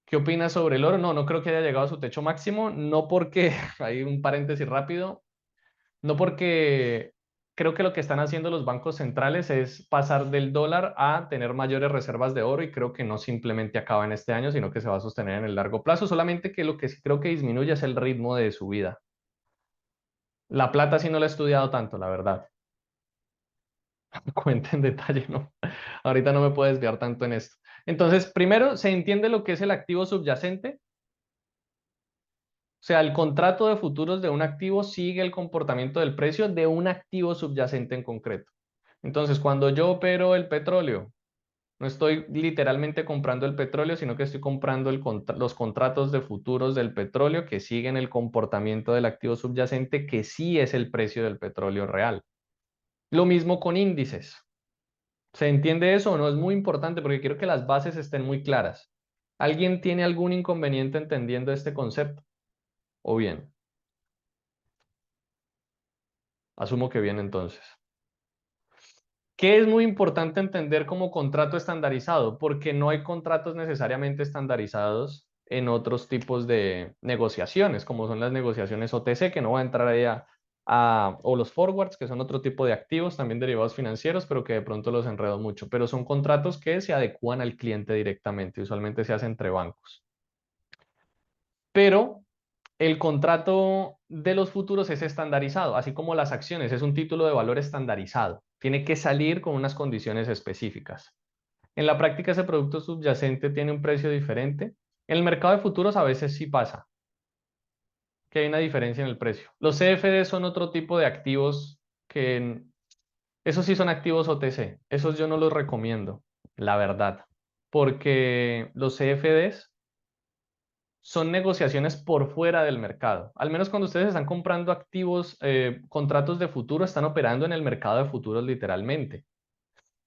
¿Qué opinas sobre el oro? No, no creo que haya llegado a su techo máximo, no porque, hay un paréntesis rápido, no porque creo que lo que están haciendo los bancos centrales es pasar del dólar a tener mayores reservas de oro y creo que no simplemente acaba en este año, sino que se va a sostener en el largo plazo, solamente que lo que sí creo que disminuye es el ritmo de subida. La plata sí no la he estudiado tanto, la verdad. Cuenta en detalle, ¿no? Ahorita no me puedo desviar tanto en esto. Entonces, primero, se entiende lo que es el activo subyacente. O sea, el contrato de futuros de un activo sigue el comportamiento del precio de un activo subyacente en concreto. Entonces, cuando yo opero el petróleo, no estoy literalmente comprando el petróleo, sino que estoy comprando los contratos de futuros del petróleo que siguen el comportamiento del activo subyacente, que sí es el precio del petróleo real. Lo mismo con índices. ¿Se entiende eso o no? Es muy importante porque quiero que las bases estén muy claras. ¿Alguien tiene algún inconveniente entendiendo este concepto? ¿O bien? Asumo que bien entonces. ¿Qué es muy importante entender como contrato estandarizado? Porque no hay contratos necesariamente estandarizados en otros tipos de negociaciones, como son las negociaciones OTC, que no voy a entrar ahí o los forwards, que son otro tipo de activos, también derivados financieros, pero que de pronto los enredo mucho. Pero son contratos que se adecúan al cliente directamente, usualmente se hace entre bancos. Pero el contrato de los futuros es estandarizado, así como las acciones, es un título de valor estandarizado. Tiene que salir con unas condiciones específicas. En la práctica, ese producto subyacente tiene un precio diferente. En el mercado de futuros a veces sí pasa, que hay una diferencia en el precio. Los CFD son otro tipo de activos que, esos sí son activos OTC. Esos yo no los recomiendo, la verdad, porque los CFDs son negociaciones por fuera del mercado. Al menos cuando ustedes están comprando activos, contratos de futuro, están operando en el mercado de futuros literalmente.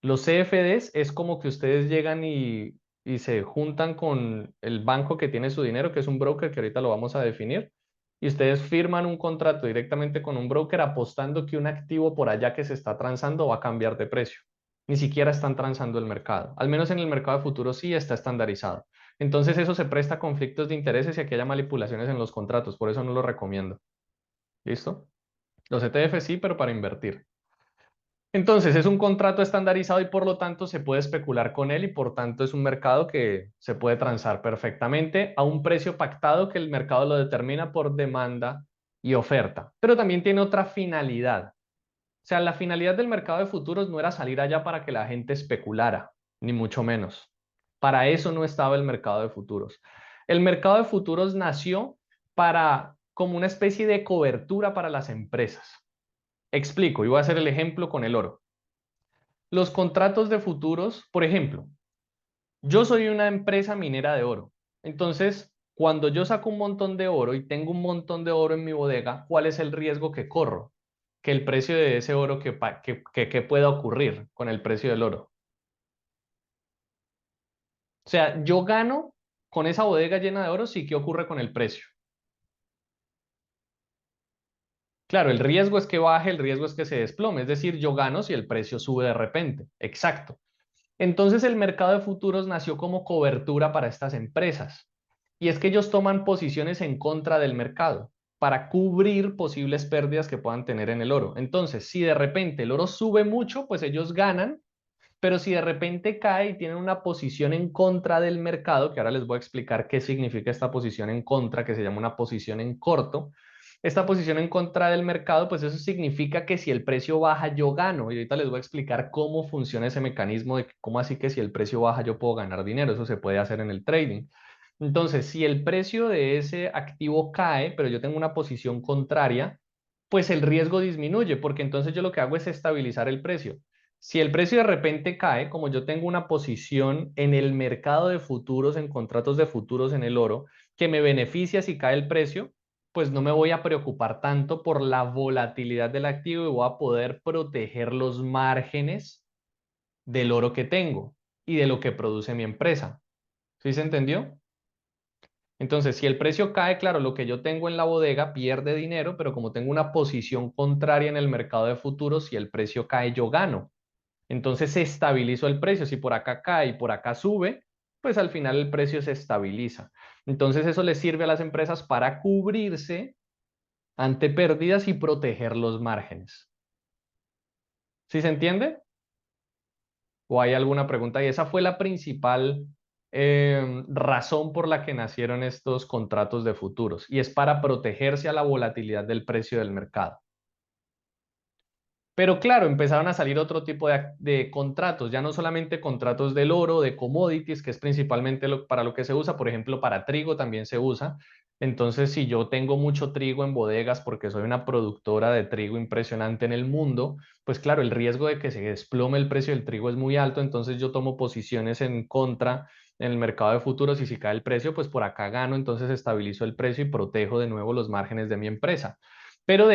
Los CFDs es como que ustedes llegan y se juntan con el banco que tiene su dinero, que es un broker, que ahorita lo vamos a definir, y ustedes firman un contrato directamente con un broker apostando que un activo por allá que se está transando va a cambiar de precio. Ni siquiera están transando el mercado. Al menos en el mercado de futuros sí está estandarizado. Entonces eso se presta a conflictos de intereses y a que haya manipulaciones en los contratos. Por eso no lo recomiendo. ¿Listo? Los ETF sí, pero para invertir. Entonces, es un contrato estandarizado y por lo tanto se puede especular con él y por tanto es un mercado que se puede transar perfectamente a un precio pactado que el mercado lo determina por demanda y oferta. Pero también tiene otra finalidad. O sea, la finalidad del mercado de futuros no era salir allá para que la gente especulara, ni mucho menos. Para eso no estaba el mercado de futuros. El mercado de futuros nació para como una especie de cobertura para las empresas. Explico, y voy a hacer el ejemplo con el oro. Los contratos de futuros, por ejemplo, yo soy una empresa minera de oro. Entonces, cuando yo saco un montón de oro y tengo un montón de oro en mi bodega, ¿cuál es el riesgo que corro? Que el precio de ese oro que pueda ocurrir con el precio del oro. O sea, yo gano con esa bodega llena de oro, sí, ¿qué ocurre con el precio? Claro, el riesgo es que baje, el riesgo es que se desplome, es decir, yo gano si el precio sube de repente. Exacto. Entonces el mercado de futuros nació como cobertura para estas empresas. Y es que ellos toman posiciones en contra del mercado para cubrir posibles pérdidas que puedan tener en el oro. Entonces, si de repente el oro sube mucho, pues ellos ganan, pero si de repente cae y tienen una posición en contra del mercado, que ahora les voy a explicar qué significa esta posición en contra, que se llama una posición en corto, esta posición en contra del mercado, pues eso significa que si el precio baja, yo gano. Y ahorita les voy a explicar cómo funciona ese mecanismo de cómo así que si el precio baja, yo puedo ganar dinero. Eso se puede hacer en el trading. Entonces, si el precio de ese activo cae, pero yo tengo una posición contraria, pues el riesgo disminuye, porque entonces yo lo que hago es estabilizar el precio. Si el precio de repente cae, como yo tengo una posición en el mercado de futuros, en contratos de futuros en el oro, que me beneficia si cae el precio, pues no me voy a preocupar tanto por la volatilidad del activo y voy a poder proteger los márgenes del oro que tengo y de lo que produce mi empresa. ¿Sí se entendió? Entonces, si el precio cae, claro, lo que yo tengo en la bodega pierde dinero, pero como tengo una posición contraria en el mercado de futuros, si el precio cae, yo gano. Entonces se estabilizó el precio. Si por acá cae y por acá sube, pues al final el precio se estabiliza. Entonces eso le sirve a las empresas para cubrirse ante pérdidas y proteger los márgenes. ¿Sí se entiende? ¿O hay alguna pregunta? Y esa fue la principal razón por la que nacieron estos contratos de futuros. Y es para protegerse a la volatilidad del precio del mercado. Pero claro, empezaron a salir otro tipo de contratos, ya no solamente contratos del oro, de commodities, que es principalmente para lo que se usa, por ejemplo, para trigo también se usa. Entonces, si yo tengo mucho trigo en bodegas porque soy una productora de trigo impresionante en el mundo, pues claro, el riesgo de que se desplome el precio del trigo es muy alto, entonces yo tomo posiciones en contra en el mercado de futuros y si cae el precio, pues por acá gano, entonces estabilizo el precio y protejo de nuevo los márgenes de mi empresa. Pero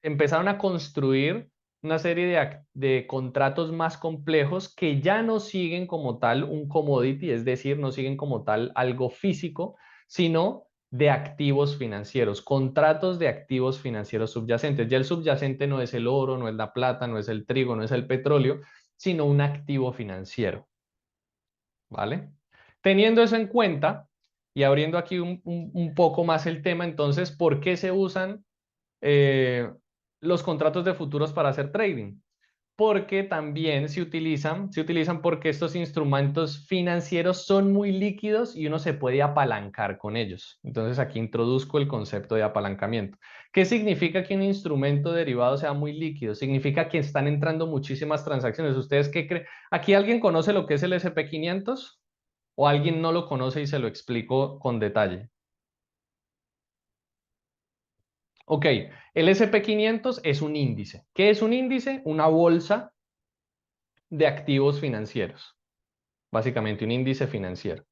empezaron a construir una serie de contratos más complejos que ya no siguen como tal un commodity, es decir, no siguen como tal algo físico, sino de activos financieros, contratos de activos financieros subyacentes. Ya el subyacente no es el oro, no es la plata, no es el trigo, no es el petróleo, sino un activo financiero, ¿vale? Teniendo eso en cuenta y abriendo aquí un poco más el tema, entonces, ¿por qué se usan eh, los contratos de futuros para hacer trading? Porque también se utilizan porque estos instrumentos financieros son muy líquidos y uno se puede apalancar con ellos. Entonces aquí introduzco el concepto de apalancamiento. ¿Qué significa que un instrumento derivado sea muy líquido? Significa que están entrando muchísimas transacciones. ¿Ustedes qué creen? ¿Aquí alguien conoce lo que es el SP500? ¿O alguien no lo conoce y se lo explico con detalle? Ok, el SP500 es un índice. ¿Qué es un índice? Una bolsa de activos financieros, básicamente un índice financiero.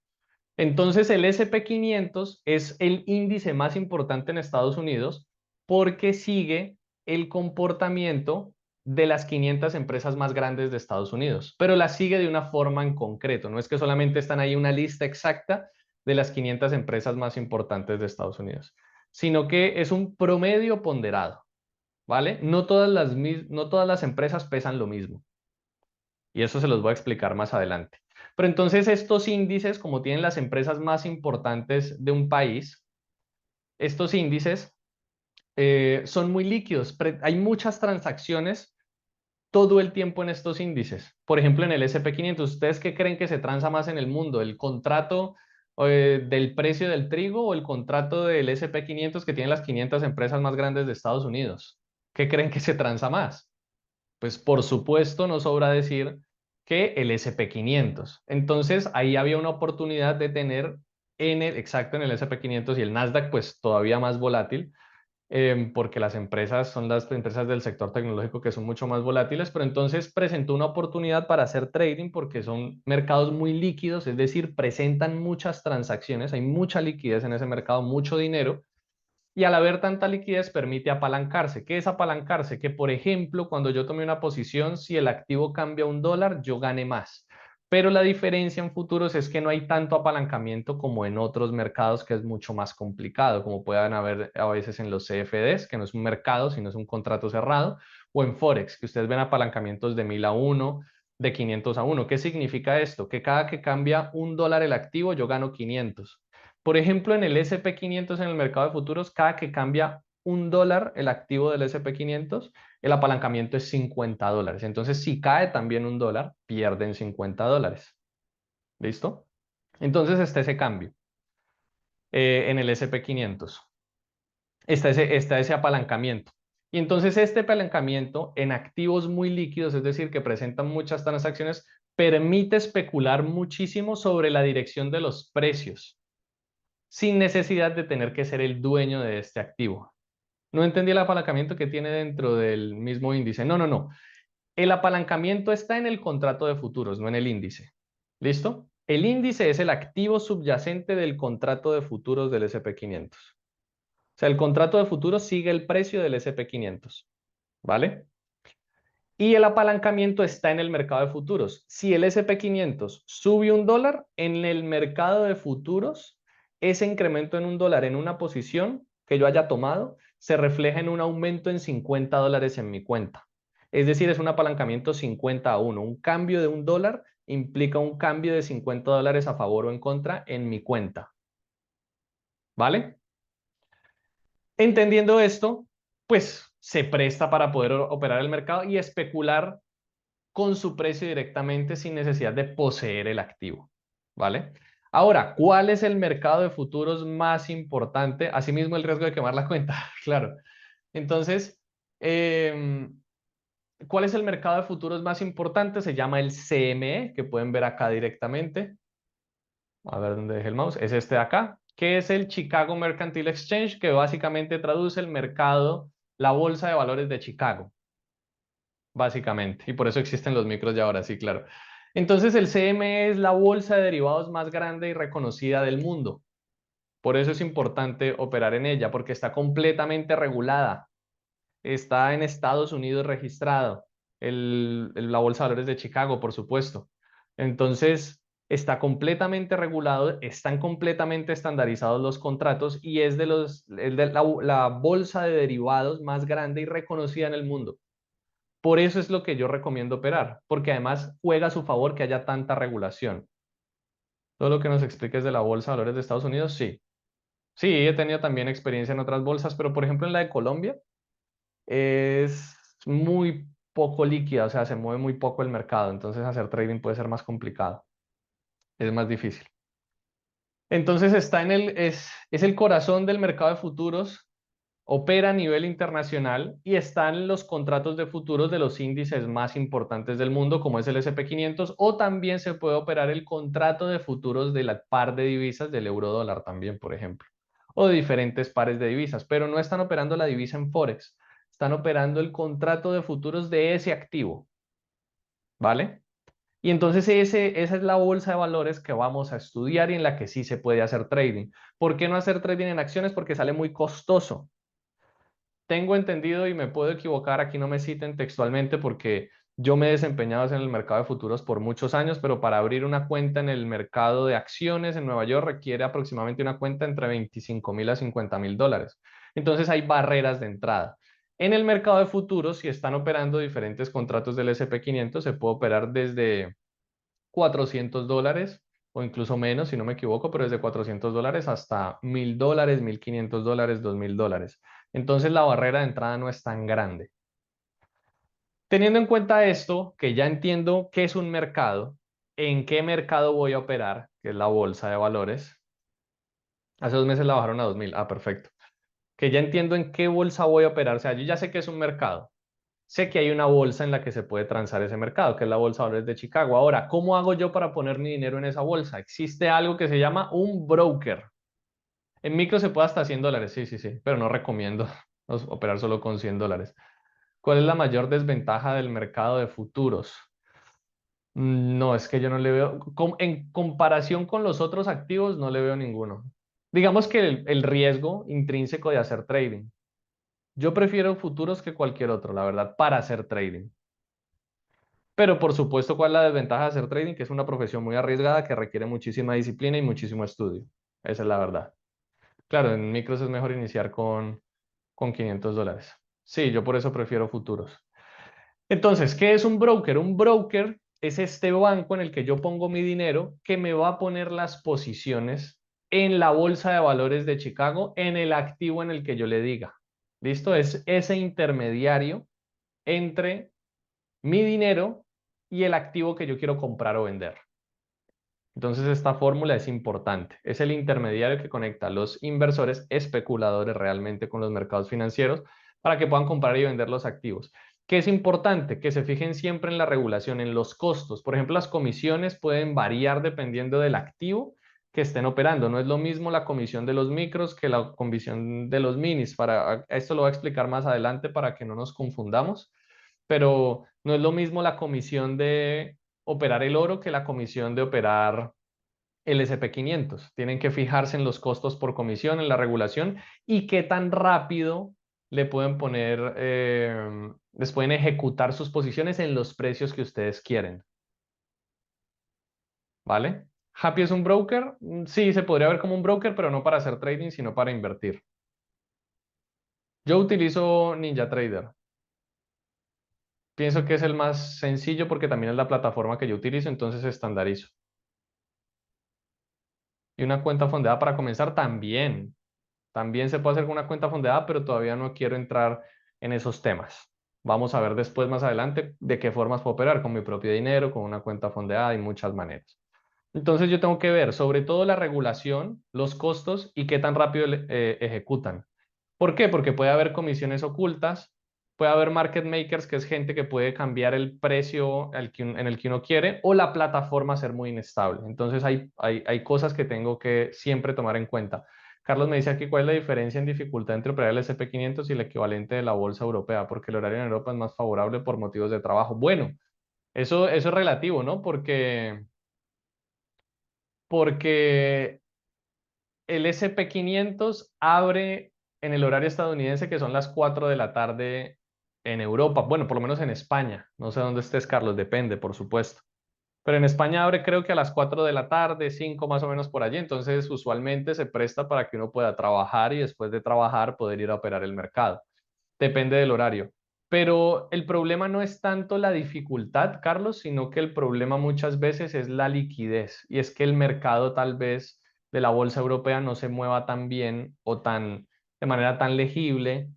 Entonces el SP500 es el índice más importante en Estados Unidos porque sigue el comportamiento de las 500 empresas más grandes de Estados Unidos, pero las sigue de una forma en concreto. No es que solamente están ahí una lista exacta de las 500 empresas más importantes de Estados Unidos, sino que es un promedio ponderado, ¿vale? No todas las empresas pesan lo mismo. Y eso se los voy a explicar más adelante. Pero entonces estos índices, como tienen las empresas más importantes de un país, estos índices son muy líquidos. Hay muchas transacciones todo el tiempo en estos índices. Por ejemplo, en el SP500, ¿ustedes qué creen que se transa más en el mundo? ¿El contrato del precio del trigo o el contrato del SP500 que tienen las 500 empresas más grandes de Estados Unidos? ¿Qué creen que se transa más? Pues por supuesto no sobra decir que el SP500. Entonces ahí había una oportunidad de tener exacto en el SP500 y el Nasdaq pues todavía más volátil, porque las empresas son las empresas del sector tecnológico que son mucho más volátiles, pero entonces presentó una oportunidad para hacer trading porque son mercados muy líquidos, es decir, presentan muchas transacciones, hay mucha liquidez en ese mercado, mucho dinero y al haber tanta liquidez permite apalancarse. ¿Qué es apalancarse? Que, por ejemplo, cuando yo tome una posición, si el activo cambia a $1, yo gane más. Pero la diferencia en futuros es que no hay tanto apalancamiento como en otros mercados, que es mucho más complicado, como puedan haber a veces en los CFDs, que no es un mercado, sino es un contrato cerrado, o en Forex, que ustedes ven apalancamientos de 1000 a 1, de 500 a 1. ¿Qué significa esto? Que cada que cambia $1 el activo, yo gano 500. Por ejemplo, en el SP500 en el mercado de futuros, cada que cambia $1 el activo del SP500, el apalancamiento es $50. Entonces, si cae también $1, pierden $50. ¿Listo? Entonces está ese cambio en el SP500. está ese apalancamiento. Y entonces este apalancamiento en activos muy líquidos, es decir, que presentan muchas transacciones, permite especular muchísimo sobre la dirección de los precios, sin necesidad de tener que ser el dueño de este activo. No entendí el apalancamiento que tiene dentro del mismo índice. No, no, no. El apalancamiento está en el contrato de futuros, no en el índice. ¿Listo? El índice es el activo subyacente del contrato de futuros del SP500. O sea, el contrato de futuros sigue el precio del SP500, ¿vale? Y el apalancamiento está en el mercado de futuros. Si el SP500 sube $1 en el mercado de futuros, ese incremento en $1 en una posición que yo haya tomado se refleja en un aumento en $50 en mi cuenta. Es decir, es un apalancamiento 50-1. Un cambio de $1 implica un cambio de $50 a favor o en contra en mi cuenta. ¿Vale? Entendiendo esto, pues se presta para poder operar el mercado y especular con su precio directamente sin necesidad de poseer el activo, ¿vale? Ahora, ¿cuál es el mercado de futuros más importante? Asimismo, el riesgo de quemar la cuenta, claro. Entonces, ¿cuál es el mercado de futuros más importante? Se llama el CME, que pueden ver acá directamente. A ver dónde dejé el mouse. Es este de acá, que es el Chicago Mercantile Exchange, que básicamente traduce el mercado, la bolsa de valores de Chicago, básicamente. Y por eso existen los micros ya ahora, sí, claro. Entonces, el CME es la bolsa de derivados más grande y reconocida del mundo. Por eso es importante operar en ella, porque está completamente regulada. Está en Estados Unidos registrado, la Bolsa de Valores de Chicago, por supuesto. Entonces, está completamente regulado, están completamente estandarizados los contratos y es de la bolsa de derivados más grande y reconocida en el mundo. Por eso es lo que yo recomiendo operar, porque además juega a su favor que haya tanta regulación. Todo lo que nos expliques de la Bolsa de Valores de Estados Unidos, sí. Sí, he tenido también experiencia en otras bolsas, pero por ejemplo en la de Colombia, es muy poco líquida, o sea, se mueve muy poco el mercado, entonces hacer trading puede ser más complicado, es más difícil. Entonces es el corazón del mercado de futuros, opera a nivel internacional y está en los contratos de futuros de los índices más importantes del mundo, como es el SP500, o también se puede operar el contrato de futuros de la par de divisas del euro dólar también, por ejemplo, o de diferentes pares de divisas, pero no están operando la divisa en Forex, están operando el contrato de futuros de ese activo, ¿vale? Y entonces esa es la bolsa de valores que vamos a estudiar y en la que sí se puede hacer trading. ¿Por qué no hacer trading en acciones? Porque sale muy costoso. Tengo entendido y me puedo equivocar, aquí no me citen textualmente porque yo me he desempeñado en el mercado de futuros por muchos años, pero para abrir una cuenta en el mercado de acciones en Nueva York requiere aproximadamente una cuenta entre 25.000 a 50.000 dólares. Entonces hay barreras de entrada. En el mercado de futuros, si están operando diferentes contratos del SP500, se puede operar desde $400 o incluso menos, si no me equivoco, pero desde $400 hasta $1.000, $1.500, $2.000. Entonces la barrera de entrada no es tan grande. Teniendo en cuenta esto, que ya entiendo qué es un mercado, en qué mercado voy a operar, que es la bolsa de valores. Hace 2 meses la bajaron a 2.000. Ah, perfecto. Que ya entiendo en qué bolsa voy a operar. O sea, yo ya sé que es un mercado. Sé que hay una bolsa en la que se puede transar ese mercado, que es la Bolsa de Valores de Chicago. Ahora, ¿cómo hago yo para poner mi dinero en esa bolsa? Existe algo que se llama un broker. En micro se puede hasta $100, sí, sí, sí, pero no recomiendo operar solo con $100. ¿Cuál es la mayor desventaja del mercado de futuros? No, es que yo no le veo, en comparación con los otros activos, no le veo ninguno. Digamos que el riesgo intrínseco de hacer trading. Yo prefiero futuros que cualquier otro, la verdad, para hacer trading. Pero por supuesto, ¿cuál es la desventaja de hacer trading? Que es una profesión muy arriesgada que requiere muchísima disciplina y muchísimo estudio. Esa es la verdad. Claro, en micros es mejor iniciar con $500. Sí, yo por eso prefiero futuros. Entonces, ¿qué es un broker? Un broker es este banco en el que yo pongo mi dinero que me va a poner las posiciones en la bolsa de valores de Chicago en el activo en el que yo le diga. ¿Listo? Es ese intermediario entre mi dinero y el activo que yo quiero comprar o vender. Entonces esta fórmula es importante. Es el intermediario que conecta a los inversores especuladores realmente con los mercados financieros para que puedan comprar y vender los activos. ¿Qué es importante? Que se fijen siempre en la regulación, en los costos. Por ejemplo, las comisiones pueden variar dependiendo del activo que estén operando. No es lo mismo la comisión de los micros que la comisión de los minis. Esto lo voy a explicar más adelante para que no nos confundamos, pero no es lo mismo la comisión de operar el oro que la comisión de operar el SP500. Tienen que fijarse en los costos por comisión, en la regulación y qué tan rápido le pueden poner, les pueden ejecutar sus posiciones en los precios que ustedes quieren. ¿Vale? ¿Happy es un broker? Sí, se podría ver como un broker, pero no para hacer trading, sino para invertir. Yo utilizo NinjaTrader. Pienso que es el más sencillo porque también es la plataforma que yo utilizo, entonces estandarizo. Y una cuenta fondeada para comenzar también. También se puede hacer con una cuenta fondeada, pero todavía no quiero entrar en esos temas. Vamos a ver después, más adelante, de qué formas puedo operar con mi propio dinero, con una cuenta fondeada y muchas maneras. Entonces yo tengo que ver sobre todo la regulación, los costos y qué tan rápido ejecutan. ¿Por qué? Porque puede haber comisiones ocultas, puede haber market makers, que es gente que puede cambiar el precio en el que uno quiere, o la plataforma ser muy inestable. Entonces hay cosas que tengo que siempre tomar en cuenta. Carlos me dice aquí cuál es la diferencia en dificultad entre operar el SP500 y el equivalente de la bolsa europea, porque el horario en Europa es más favorable por motivos de trabajo. Bueno, eso es relativo, ¿no? Porque el SP500 abre en el horario estadounidense, que son las 4 de la tarde en Europa. Bueno, por lo menos en España. No sé dónde estés, Carlos, depende, por supuesto. Pero en España abre creo que a las 4 de la tarde, 5 más o menos por allí. Entonces, usualmente se presta para que uno pueda trabajar y después de trabajar poder ir a operar el mercado. Depende del horario. Pero el problema no es tanto la dificultad, Carlos, sino que el problema muchas veces es la liquidez. Y es que el mercado tal vez de la bolsa europea no se mueva tan bien o de manera tan legible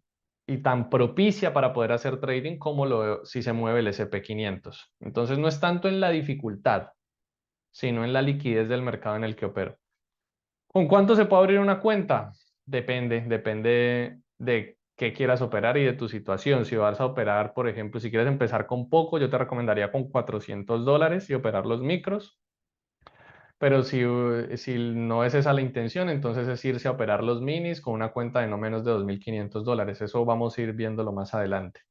y tan propicia para poder hacer trading como si se mueve el SP500. Entonces no es tanto en la dificultad, sino en la liquidez del mercado en el que opero. ¿Con cuánto se puede abrir una cuenta? Depende de qué quieras operar y de tu situación. Si vas a operar, por ejemplo, si quieres empezar con poco, yo te recomendaría con $400 y operar los micros. Pero si no es esa la intención, entonces es irse a operar los minis con una cuenta de no menos de $2.500. Eso vamos a ir viéndolo más adelante.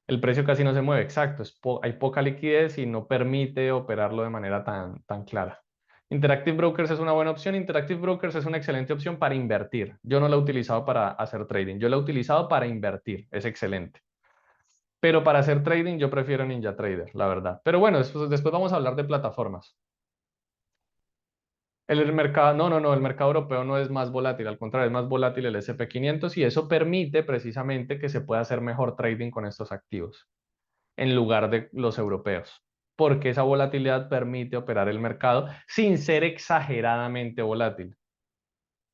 El precio casi no se mueve, exacto. Hay poca liquidez y no permite operarlo de manera tan clara. Interactive Brokers es una buena opción. Interactive Brokers es una excelente opción para invertir. Yo no la he utilizado para hacer trading. Yo la he utilizado para invertir. Es excelente. Pero para hacer trading yo prefiero NinjaTrader, la verdad. Pero bueno, después vamos a hablar de plataformas. El mercado, no, el mercado europeo no es más volátil, al contrario, es más volátil el SP500 y eso permite precisamente que se pueda hacer mejor trading con estos activos en lugar de los europeos, porque esa volatilidad permite operar el mercado sin ser exageradamente volátil.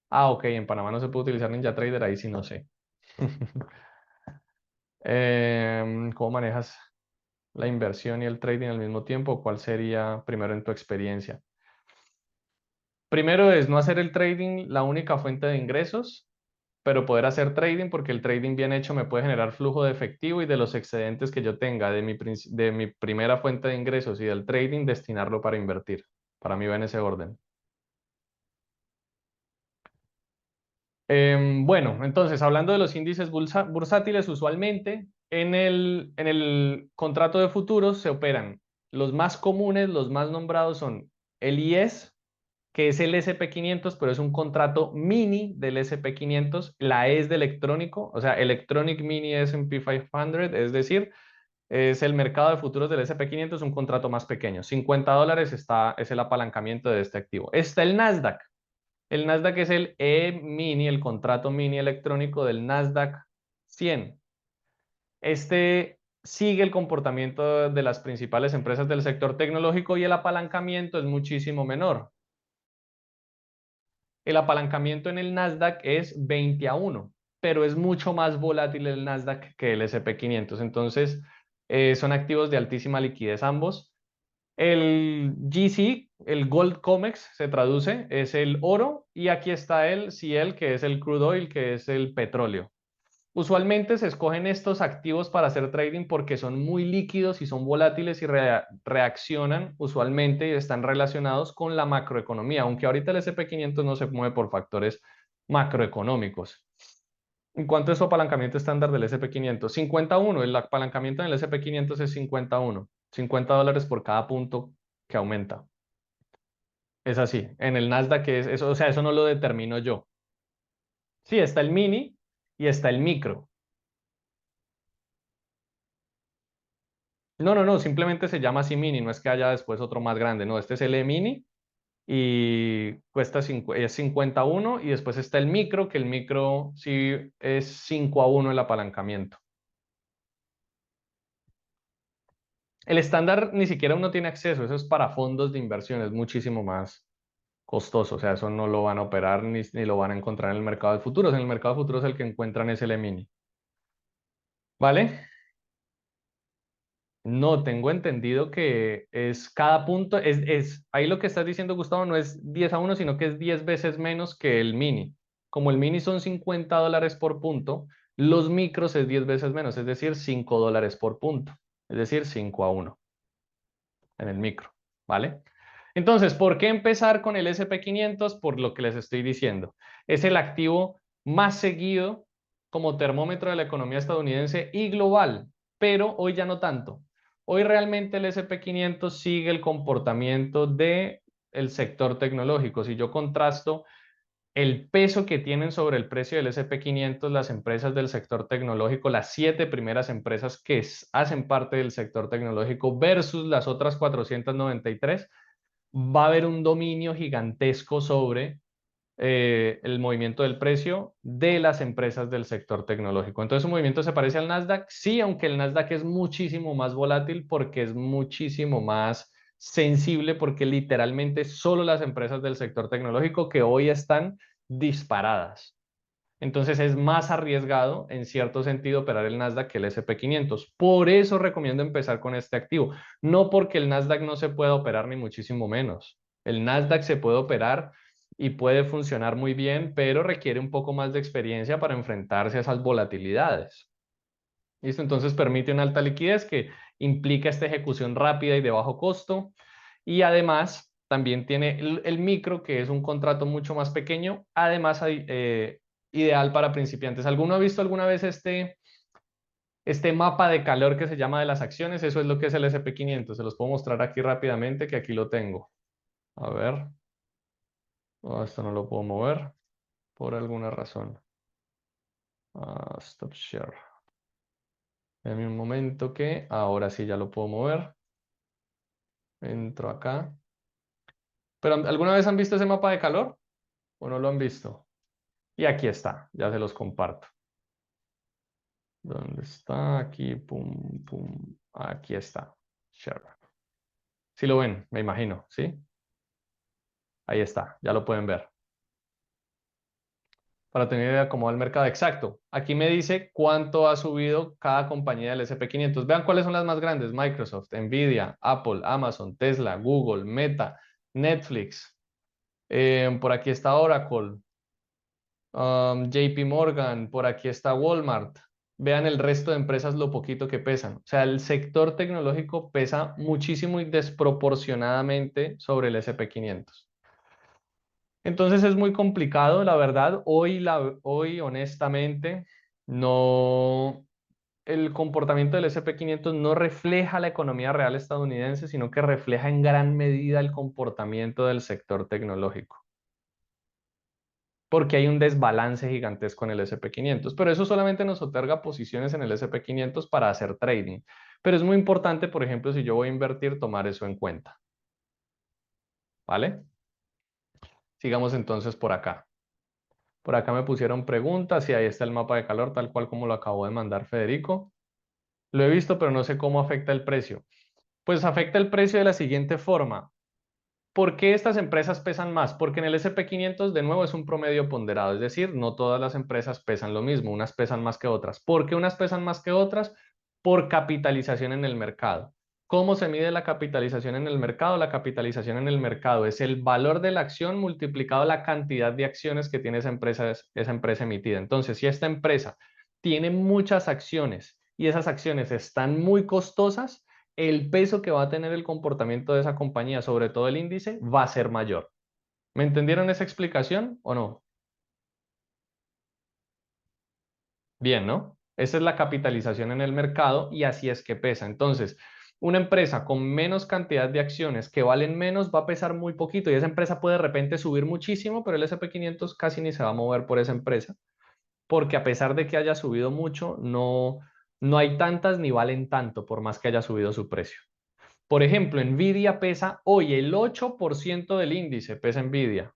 Ah, ok, en Panamá no se puede utilizar NinjaTrader, ahí sí no sé. ¿Cómo manejas la inversión y el trading al mismo tiempo? ¿Cuál sería primero en tu experiencia? Primero es no hacer el trading la única fuente de ingresos, pero poder hacer trading porque el trading bien hecho me puede generar flujo de efectivo y de los excedentes que yo tenga de mi primera fuente de ingresos y del trading, destinarlo para invertir. Para mí va en ese orden. Bueno, entonces, hablando de los índices bursátiles, usualmente en el contrato de futuros se operan los más comunes, los más nombrados son el IES, que es el SP500, pero es un contrato mini del SP500. La E es de electrónico, o sea, Electronic Mini S&P 500, es decir, es el mercado de futuros del SP500, un contrato más pequeño. $50 es el apalancamiento de este activo. Está el Nasdaq. El Nasdaq es el E-mini, el contrato mini electrónico del Nasdaq 100. Este sigue el comportamiento de las principales empresas del sector tecnológico y el apalancamiento es muchísimo menor. El apalancamiento en el Nasdaq es 20-1, pero es mucho más volátil el Nasdaq que el SP500. Entonces, son activos de altísima liquidez ambos. El GC, el Gold COMEX se traduce, es el oro, y aquí está el CL, que es el crude oil, que es el petróleo. Usualmente se escogen estos activos para hacer trading porque son muy líquidos y son volátiles y reaccionan usualmente y están relacionados con la macroeconomía, aunque ahorita el S&P 500 no se mueve por factores macroeconómicos. ¿En cuánto es su apalancamiento estándar del S&P 500? 51. El apalancamiento en el S&P 500 es 51. $50 por cada punto que aumenta. Es así. En el Nasdaq es eso, o sea, eso no lo determino yo. Sí, está el mini y está el micro. No, no, no, simplemente se llama así mini, no es que haya después otro más grande, no, este es el E-mini y cuesta es 51 y después está el micro, que el micro sí es 5-1 el apalancamiento. El estándar ni siquiera uno tiene acceso, eso es para fondos de inversión, es muchísimo más costoso, o sea, eso no lo van a operar ni lo van a encontrar en el mercado de futuros, en el mercado de futuros el que encuentran es el E-mini, ¿vale? No, tengo entendido que es cada punto, ahí lo que estás diciendo, Gustavo, no es 10-1, sino que es 10 veces menos que el mini. Como el mini son $50 por punto, los micros es 10 veces menos, es decir, $5 por punto, es decir, 5-1 en el micro, ¿vale? Entonces, ¿por qué empezar con el S&P 500? Por lo que les estoy diciendo. Es el activo más seguido como termómetro de la economía estadounidense y global, pero hoy ya no tanto. Hoy realmente el S&P 500 sigue el comportamiento del sector tecnológico. Si yo contrasto el peso que tienen sobre el precio del S&P 500 las empresas del sector tecnológico, las 7 primeras empresas que hacen parte del sector tecnológico versus las otras 493, va a haber un dominio gigantesco sobre el movimiento del precio de las empresas del sector tecnológico. Entonces, ¿su movimiento se parece al Nasdaq? Sí, aunque el Nasdaq es muchísimo más volátil porque es muchísimo más sensible porque literalmente solo las empresas del sector tecnológico que hoy están disparadas. Entonces es más arriesgado en cierto sentido operar el Nasdaq que el S&P 500. Por eso recomiendo empezar con este activo. No porque el Nasdaq no se pueda operar ni muchísimo menos. El Nasdaq se puede operar y puede funcionar muy bien, pero requiere un poco más de experiencia para enfrentarse a esas volatilidades. ¿Listo? Entonces permite una alta liquidez que implica esta ejecución rápida y de bajo costo. Y además también tiene el micro, que es un contrato mucho más pequeño. Además, ideal para principiantes. ¿Alguno ha visto alguna vez este mapa de calor que se llama de las acciones? Eso es lo que es el S&P 500. Se los puedo mostrar aquí rápidamente, que aquí lo tengo. A ver. Oh, esto no lo puedo mover por alguna razón. Stop share. Dame un momento que ahora sí ya lo puedo mover. Entro acá. ¿Pero alguna vez han visto ese mapa de calor o no lo han visto? Y aquí está, ya se los comparto. ¿Dónde está? Aquí, pum, pum. Aquí está. Share. Sí lo ven, me imagino, ¿sí? Ahí está, ya lo pueden ver. Para tener idea cómo va el mercado exacto. Aquí me dice cuánto ha subido cada compañía del S&P 500. Vean cuáles son las más grandes: Microsoft, Nvidia, Apple, Amazon, Tesla, Google, Meta, Netflix. Por aquí está Oracle, JP Morgan, por aquí está Walmart. Vean el resto de empresas lo poquito que pesan. O sea, el sector tecnológico pesa muchísimo y desproporcionadamente sobre el S&P 500. Entonces es muy complicado, la verdad. Hoy honestamente, no, el comportamiento del S&P 500 no refleja la economía real estadounidense, sino que refleja en gran medida el comportamiento del sector tecnológico, porque hay un desbalance gigantesco en el S&P 500, pero eso solamente nos otorga posiciones en el S&P 500 para hacer trading. Pero es muy importante, por ejemplo, si yo voy a invertir, tomar eso en cuenta, ¿vale? Sigamos entonces por acá. Por acá me pusieron preguntas y ahí está el mapa de calor, tal cual como lo acabó de mandar Federico. Lo he visto, pero no sé cómo afecta el precio. Pues afecta el precio de la siguiente forma. ¿Por qué estas empresas pesan más? Porque en el S&P 500 de nuevo es un promedio ponderado, es decir, no todas las empresas pesan lo mismo, unas pesan más que otras. ¿Por qué unas pesan más que otras? Por capitalización en el mercado. ¿Cómo se mide la capitalización en el mercado? La capitalización en el mercado es el valor de la acción multiplicado la cantidad de acciones que tiene esa empresa emitida. Entonces, si esta empresa tiene muchas acciones y esas acciones están muy costosas, el peso que va a tener el comportamiento de esa compañía, sobre todo el índice, va a ser mayor. ¿Me entendieron esa explicación o no? Bien, ¿no? Esa es la capitalización en el mercado y así es que pesa. Entonces, una empresa con menos cantidad de acciones que valen menos va a pesar muy poquito y esa empresa puede de repente subir muchísimo, pero el S&P 500 casi ni se va a mover por esa empresa, porque a pesar de que haya subido mucho, no hay tantas ni valen tanto por más que haya subido su precio. Por ejemplo, Nvidia pesa hoy el 8% del índice, pesa Nvidia.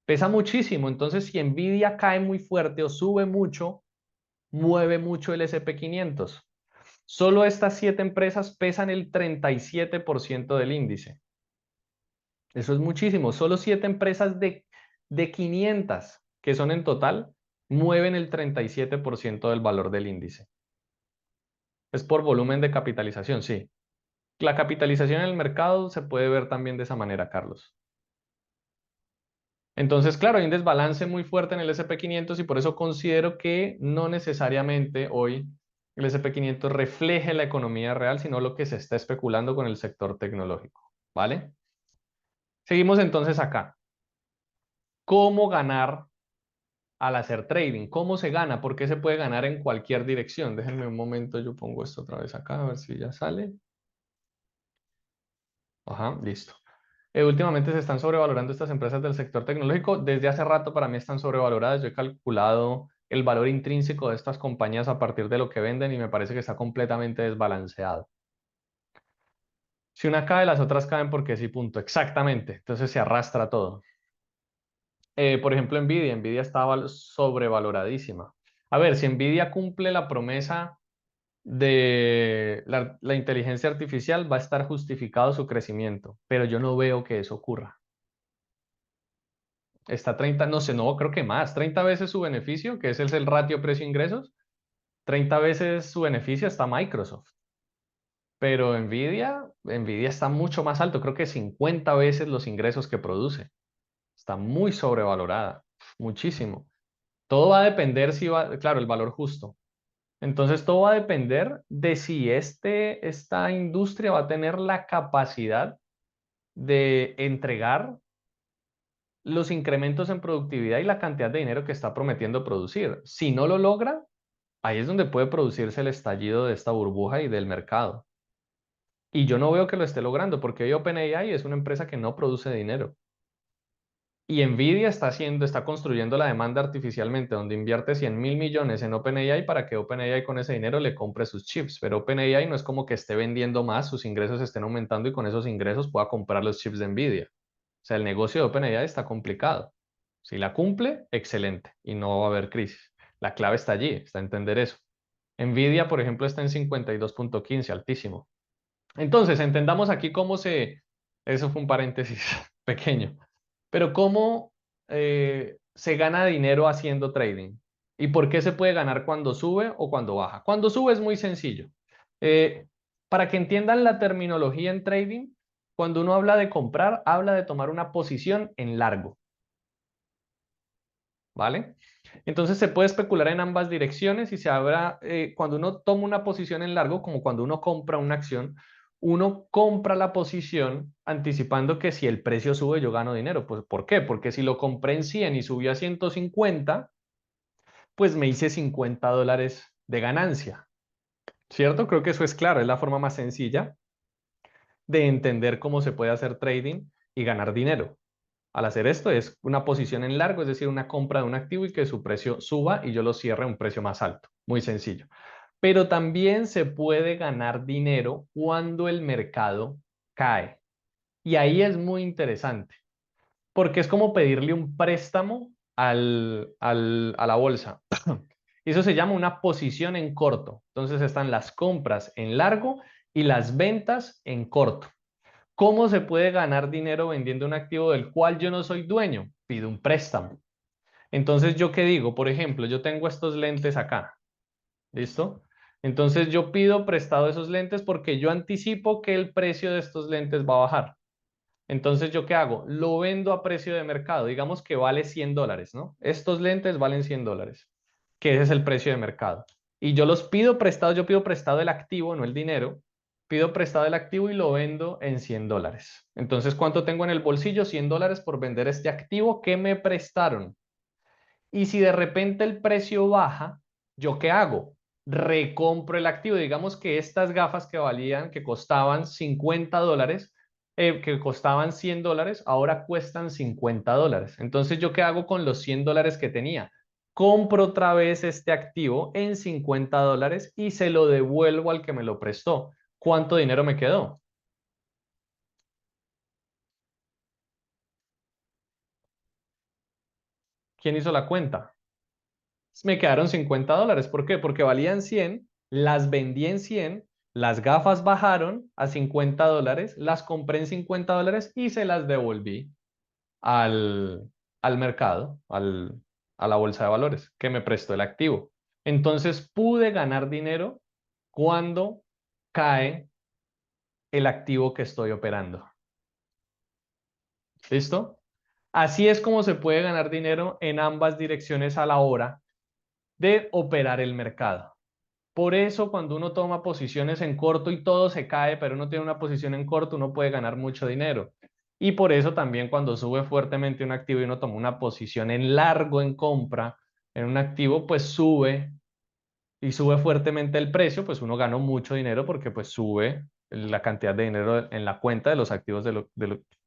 Pesa muchísimo, entonces si Nvidia cae muy fuerte o sube mucho, mueve mucho el S&P 500. Solo estas 7 empresas pesan el 37% del índice. Eso es muchísimo. Solo 7 empresas de 500 que son en total mueven el 37% del valor del índice. Es por volumen de capitalización, sí. La capitalización en el mercado se puede ver también de esa manera, Carlos. Entonces, claro, hay un desbalance muy fuerte en el S&P 500 y por eso considero que no necesariamente hoy el S&P 500 refleje la economía real, sino lo que se está especulando con el sector tecnológico. ¿Vale? Seguimos entonces acá. ¿Cómo ganar al hacer trading? ¿Cómo se gana? ¿Por qué se puede ganar en cualquier dirección? Déjenme un momento, yo pongo esto otra vez acá, a ver si ya sale. Ajá, listo. Últimamente se están sobrevalorando estas empresas del sector tecnológico. Desde hace rato para mí están sobrevaloradas. Yo he calculado el valor intrínseco de estas compañías a partir de lo que venden y me parece que está completamente desbalanceado. Si una cae, las otras caen porque sí, punto. Exactamente. Entonces se arrastra todo. Por ejemplo, Nvidia está sobrevaloradísima. A ver, si Nvidia cumple la promesa de la inteligencia artificial, va a estar justificado su crecimiento, pero yo no veo que eso ocurra. Está 30, no sé, no, creo que más, 30 veces su beneficio, que ese es el ratio precio-ingresos, 30 veces su beneficio está Microsoft. Pero Nvidia está mucho más alto, creo que 50 veces los ingresos que produce. Está muy sobrevalorada, muchísimo. Todo va a depender si va, claro, el valor justo. Entonces todo va a depender de si esta industria va a tener la capacidad de entregar los incrementos en productividad y la cantidad de dinero que está prometiendo producir. Si no lo logra, ahí es donde puede producirse el estallido de esta burbuja y del mercado. Y yo no veo que lo esté logrando porque hoy OpenAI es una empresa que no produce dinero. Y Nvidia está construyendo la demanda artificialmente, donde invierte 100.000 millones en OpenAI para que OpenAI con ese dinero le compre sus chips. Pero OpenAI no es como que esté vendiendo más, sus ingresos estén aumentando y con esos ingresos pueda comprar los chips de Nvidia. O sea, el negocio de OpenAI está complicado. Si la cumple, excelente y no va a haber crisis. La clave está allí, está entender eso. Nvidia, por ejemplo, está en 52.15, altísimo. Entonces, entendamos aquí cómo se... Eso fue un paréntesis pequeño. Pero ¿cómo se gana dinero haciendo trading? ¿Y por qué se puede ganar cuando sube o cuando baja? Cuando sube es muy sencillo. Eh, para que entiendan la terminología en trading, cuando uno habla de comprar, habla de tomar una posición en largo, ¿vale? Entonces se puede especular en ambas direcciones y cuando uno toma una posición en largo, como cuando uno compra una acción, uno compra la posición anticipando que si el precio sube yo gano dinero. Pues, ¿por qué? Porque si lo compré en 100 y subió a 150, pues me hice $50 de ganancia, ¿cierto? Creo que eso es claro, es la forma más sencilla de entender cómo se puede hacer trading y ganar dinero. Al hacer esto es una posición en largo, es decir, una compra de un activo y que su precio suba y yo lo cierre a un precio más alto. Muy sencillo. Pero también se puede ganar dinero cuando el mercado cae. Y ahí es muy interesante, porque es como pedirle un préstamo a la bolsa. Eso se llama una posición en corto. Entonces están las compras en largo y las ventas en corto. ¿Cómo se puede ganar dinero vendiendo un activo del cual yo no soy dueño? Pido un préstamo. Entonces, ¿yo qué digo? Por ejemplo, yo tengo estos lentes acá. ¿Listo? Entonces yo pido prestado esos lentes porque yo anticipo que el precio de estos lentes va a bajar. Entonces, ¿yo qué hago? Lo vendo a precio de mercado. Digamos que vale $100, ¿no? Estos lentes valen $100, que ese es el precio de mercado. Y yo los pido prestados, yo pido prestado el activo, no el dinero. Pido prestado el activo y lo vendo en $100. Entonces, ¿cuánto tengo en el bolsillo? $100 por vender este activo que me prestaron. Y si de repente el precio baja, ¿yo qué hago? Recompro el activo. Digamos que estas gafas que valían, que costaban $50, que costaban $100, ahora cuestan $50. Entonces, ¿yo qué hago con los $100 que tenía? Compro otra vez este activo en $50 y se lo devuelvo al que me lo prestó. ¿Cuánto dinero me quedó? ¿Quién hizo la cuenta? Me quedaron $50. ¿Por qué? Porque valían 100, las vendí en 100, las gafas bajaron a $50, las compré en $50 y se las devolví al, al mercado, a la bolsa de valores que me prestó el activo. Entonces pude ganar dinero cuando cae el activo que estoy operando. ¿Listo? Así es como se puede ganar dinero en ambas direcciones a la hora de operar el mercado. Por eso, cuando uno toma posiciones en corto y todo se cae, pero uno tiene una posición en corto, uno puede ganar mucho dinero. Y por eso también cuando sube fuertemente un activo y uno toma una posición en largo en compra en un activo, pues sube y sube fuertemente el precio, pues uno gana mucho dinero porque pues sube la cantidad de dinero en la cuenta de los activos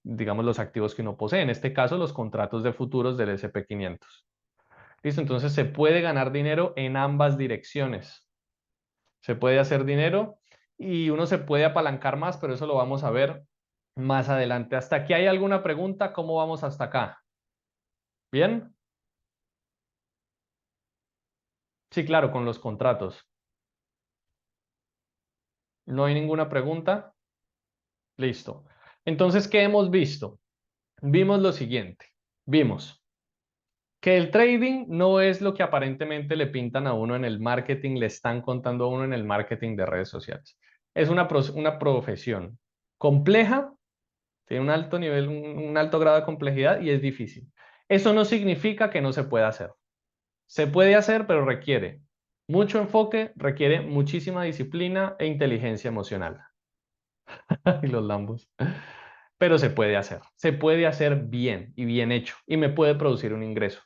digamos, los activos que uno posee. En este caso, los contratos de futuros del S&P 500. ¿Listo? Entonces se puede ganar dinero en ambas direcciones. Se puede hacer dinero y uno se puede apalancar más, pero eso lo vamos a ver más adelante. ¿Hasta aquí hay alguna pregunta? ¿Cómo vamos hasta acá? ¿Bien? Sí, claro, con los contratos. ¿No hay ninguna pregunta? Listo. Entonces, ¿qué hemos visto? Vimos lo siguiente. Vimos que el trading no es lo que aparentemente le pintan a uno en el marketing, le están contando a uno en el marketing de redes sociales. Es una profesión compleja. Tiene un alto nivel, un alto grado de complejidad y es difícil. Eso no significa que no se pueda hacer. Se puede hacer, pero requiere mucho enfoque, requiere muchísima disciplina e inteligencia emocional. Y los lambos. Pero se puede hacer bien y bien hecho y me puede producir un ingreso.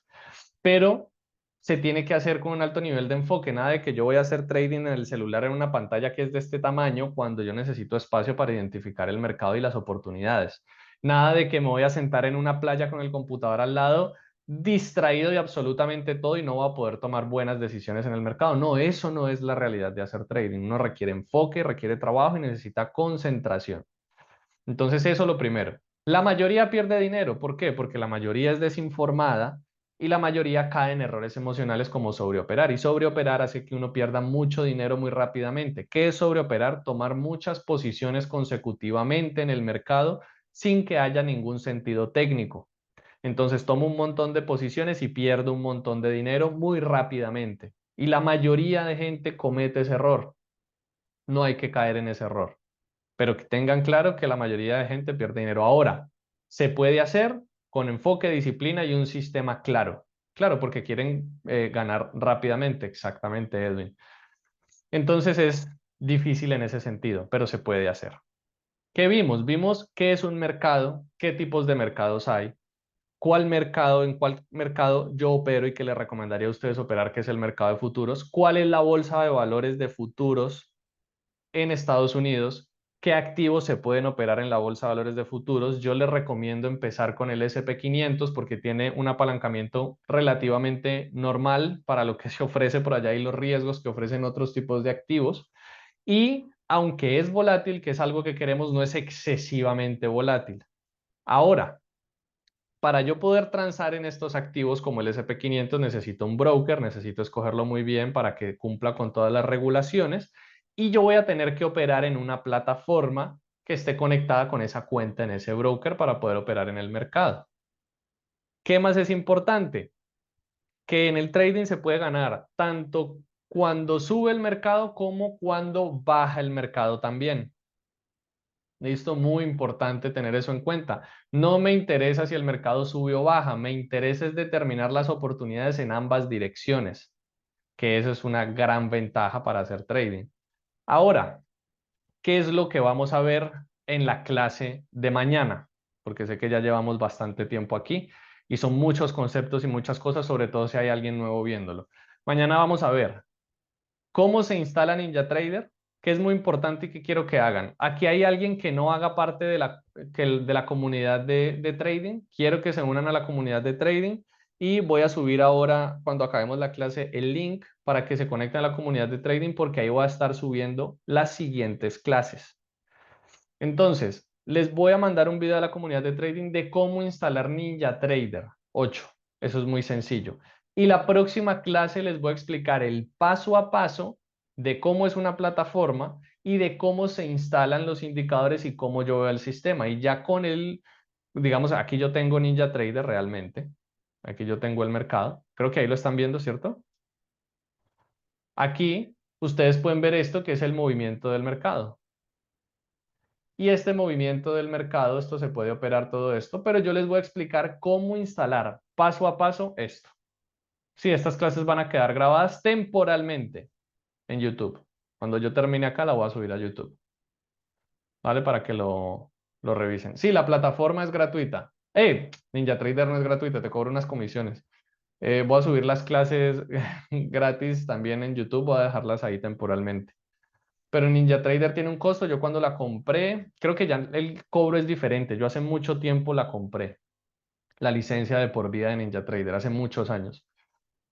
Pero se tiene que hacer con un alto nivel de enfoque. Nada de que yo voy a hacer trading en el celular en una pantalla que es de este tamaño cuando yo necesito espacio para identificar el mercado y las oportunidades. Nada de que me voy a sentar en una playa con el computador al lado, distraído de absolutamente todo y no voy a poder tomar buenas decisiones en el mercado. No, eso no es la realidad de hacer trading. Uno requiere enfoque, requiere trabajo y necesita concentración. Entonces, eso lo primero. La mayoría pierde dinero. ¿Por qué? Porque la mayoría es desinformada y la mayoría cae en errores emocionales como sobreoperar. Y sobreoperar hace que uno pierda mucho dinero muy rápidamente. ¿Qué es sobreoperar? Tomar muchas posiciones consecutivamente en el mercado sin que haya ningún sentido técnico. Entonces, tomo un montón de posiciones y pierdo un montón de dinero muy rápidamente. Y la mayoría de gente comete ese error. No hay que caer en ese error, pero que tengan claro que la mayoría de gente pierde dinero. Ahora, se puede hacer con enfoque, disciplina y un sistema claro. Claro, porque quieren ganar rápidamente, exactamente, Edwin. Entonces es difícil en ese sentido, pero se puede hacer. ¿Qué vimos? Vimos qué es un mercado, qué tipos de mercados hay, cuál mercado, en cuál mercado yo opero y que le recomendaría a ustedes operar, que es el mercado de futuros, cuál es la bolsa de valores de futuros en Estados Unidos, qué activos se pueden operar en la bolsa de valores de futuros. Yo les recomiendo empezar con el S&P 500 porque tiene un apalancamiento relativamente normal para lo que se ofrece por allá y los riesgos que ofrecen otros tipos de activos. Y aunque es volátil, que es algo que queremos, no es excesivamente volátil. Ahora, para yo poder transar en estos activos como el S&P 500 necesito un broker, necesito escogerlo muy bien para que cumpla con todas las regulaciones y yo voy a tener que operar en una plataforma que esté conectada con esa cuenta en ese broker para poder operar en el mercado. ¿Qué más es importante? Que en el trading se puede ganar tanto cuando sube el mercado como cuando baja el mercado también. Listo, muy importante tener eso en cuenta. No me interesa si el mercado sube o baja, me interesa es determinar las oportunidades en ambas direcciones, que eso es una gran ventaja para hacer trading. Ahora, ¿qué es lo que vamos a ver en la clase de mañana? Porque sé que ya llevamos bastante tiempo aquí y son muchos conceptos y muchas cosas, sobre todo si hay alguien nuevo viéndolo. Mañana vamos a ver cómo se instala NinjaTrader, que es muy importante y que quiero que hagan. Aquí hay alguien que no haga parte de la comunidad de trading. Quiero que se unan a la comunidad de trading y voy a subir ahora, cuando acabemos la clase, el link para que se conecten a la comunidad de trading porque ahí voy a estar subiendo las siguientes clases. Entonces, les voy a mandar un video a la comunidad de trading de cómo instalar NinjaTrader 8. Eso es muy sencillo. Y la próxima clase les voy a explicar el paso a paso de cómo es una plataforma y de cómo se instalan los indicadores y cómo yo veo el sistema. Y ya con el, digamos, aquí yo tengo NinjaTrader realmente. Aquí yo tengo el mercado. Creo que ahí lo están viendo, ¿cierto? Aquí ustedes pueden ver esto que es el movimiento del mercado. Y este movimiento del mercado, esto se puede operar todo esto, pero yo les voy a explicar cómo instalar paso a paso esto. Sí, estas clases van a quedar grabadas temporalmente en YouTube. Cuando yo termine acá, la voy a subir a YouTube, ¿vale? Para que lo revisen. Sí, la plataforma es gratuita. NinjaTrader no es gratuita, te cobro unas comisiones. Voy a subir las clases gratis también en YouTube, voy a dejarlas ahí temporalmente. Pero NinjaTrader tiene un costo. Yo cuando la compré, creo que ya el cobro es diferente. Yo hace mucho tiempo la compré, la licencia de por vida de NinjaTrader, hace muchos años.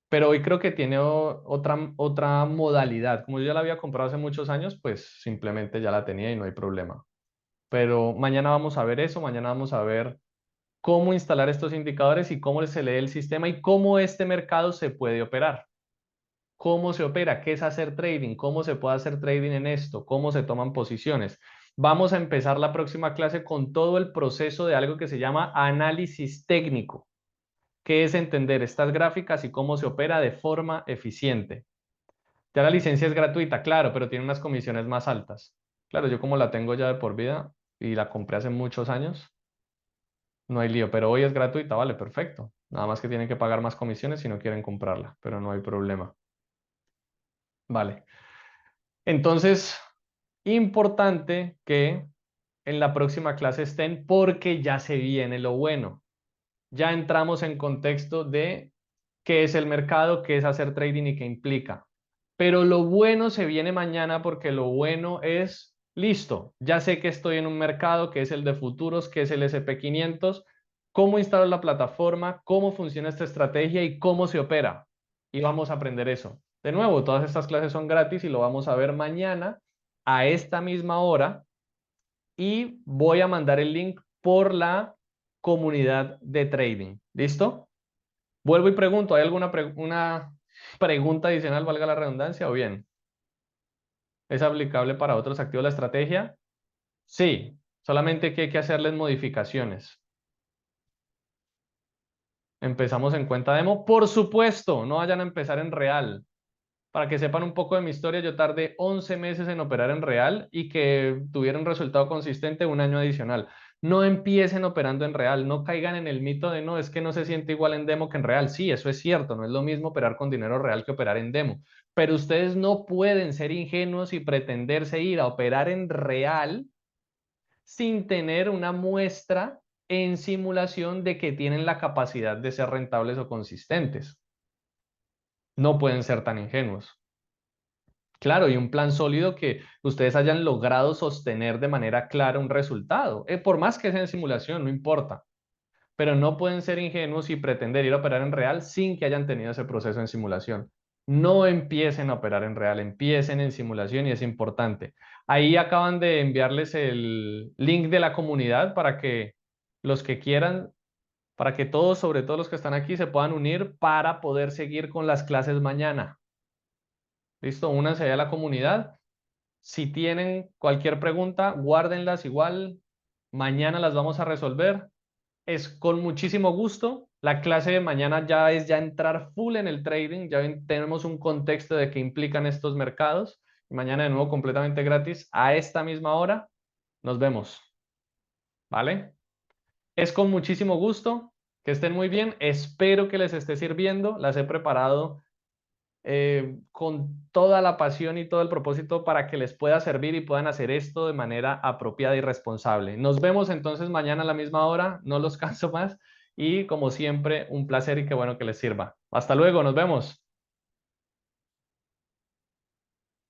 Pero hoy creo que tiene otra modalidad. Como yo ya la había comprado hace muchos años, pues simplemente ya la tenía y no hay problema. Pero mañana vamos a ver eso, mañana vamos a ver cómo instalar estos indicadores y cómo se lee el sistema y cómo este mercado se puede operar. Cómo se opera, qué es hacer trading, cómo se puede hacer trading en esto, cómo se toman posiciones. Vamos a empezar la próxima clase con todo el proceso de algo que se llama análisis técnico, que es entender estas gráficas y cómo se opera de forma eficiente. Ya la licencia es gratuita, claro, pero tiene unas comisiones más altas. Claro, yo como la tengo ya de por vida y la compré hace muchos años, no hay lío, pero hoy es gratuita, vale, perfecto. Nada más que tienen que pagar más comisiones si no quieren comprarla, pero no hay problema. Vale. Entonces, importante que en la próxima clase estén porque ya se viene lo bueno. Ya entramos en contexto de qué es el mercado, qué es hacer trading y qué implica. Pero lo bueno se viene mañana porque lo bueno es, listo, ya sé que estoy en un mercado que es el de futuros, que es el SP 500, cómo instalo la plataforma, cómo funciona esta estrategia y cómo se opera. Y vamos a aprender eso. De nuevo, todas estas clases son gratis y lo vamos a ver mañana a esta misma hora y voy a mandar el link por la comunidad de trading. ¿Listo? Vuelvo y pregunto, ¿hay alguna una pregunta adicional, valga la redundancia, o bien? ¿Es aplicable para otros activos la estrategia? Sí, solamente que hay que hacerles modificaciones. Empezamos en cuenta demo. Por supuesto, no vayan a empezar en real. Para que sepan un poco de mi historia, yo tardé 11 meses en operar en real y que tuviera un resultado consistente un año adicional. No empiecen operando en real, no caigan en el mito de no, es que no se siente igual en demo que en real. Sí, eso es cierto, no es lo mismo operar con dinero real que operar en demo. Pero ustedes no pueden ser ingenuos y pretenderse ir a operar en real sin tener una muestra en simulación de que tienen la capacidad de ser rentables o consistentes. No pueden ser tan ingenuos. Claro, y un plan sólido que ustedes hayan logrado sostener de manera clara un resultado. Por más que sea en simulación, no importa. Pero no pueden ser ingenuos y pretender ir a operar en real sin que hayan tenido ese proceso en simulación. No empiecen a operar en real, empiecen en simulación y es importante. Ahí acaban de enviarles el link de la comunidad para que los que quieran, para que todos, sobre todo los que están aquí, se puedan unir para poder seguir con las clases mañana. ¿Listo? Únanse ahí a la comunidad. Si tienen cualquier pregunta, guárdenlas igual. Mañana las vamos a resolver. Es con muchísimo gusto. La clase de mañana ya es ya entrar full en el trading, ya tenemos un contexto de qué implican estos mercados. Y mañana de nuevo completamente gratis a esta misma hora. Nos vemos, ¿vale? Es con muchísimo gusto. Que estén muy bien. Espero que les esté sirviendo. Las he preparado con toda la pasión y todo el propósito para que les pueda servir y puedan hacer esto de manera apropiada y responsable. Nos vemos entonces mañana a la misma hora. No los canso más. Y como siempre, un placer y qué bueno que les sirva. Hasta luego. Nos vemos.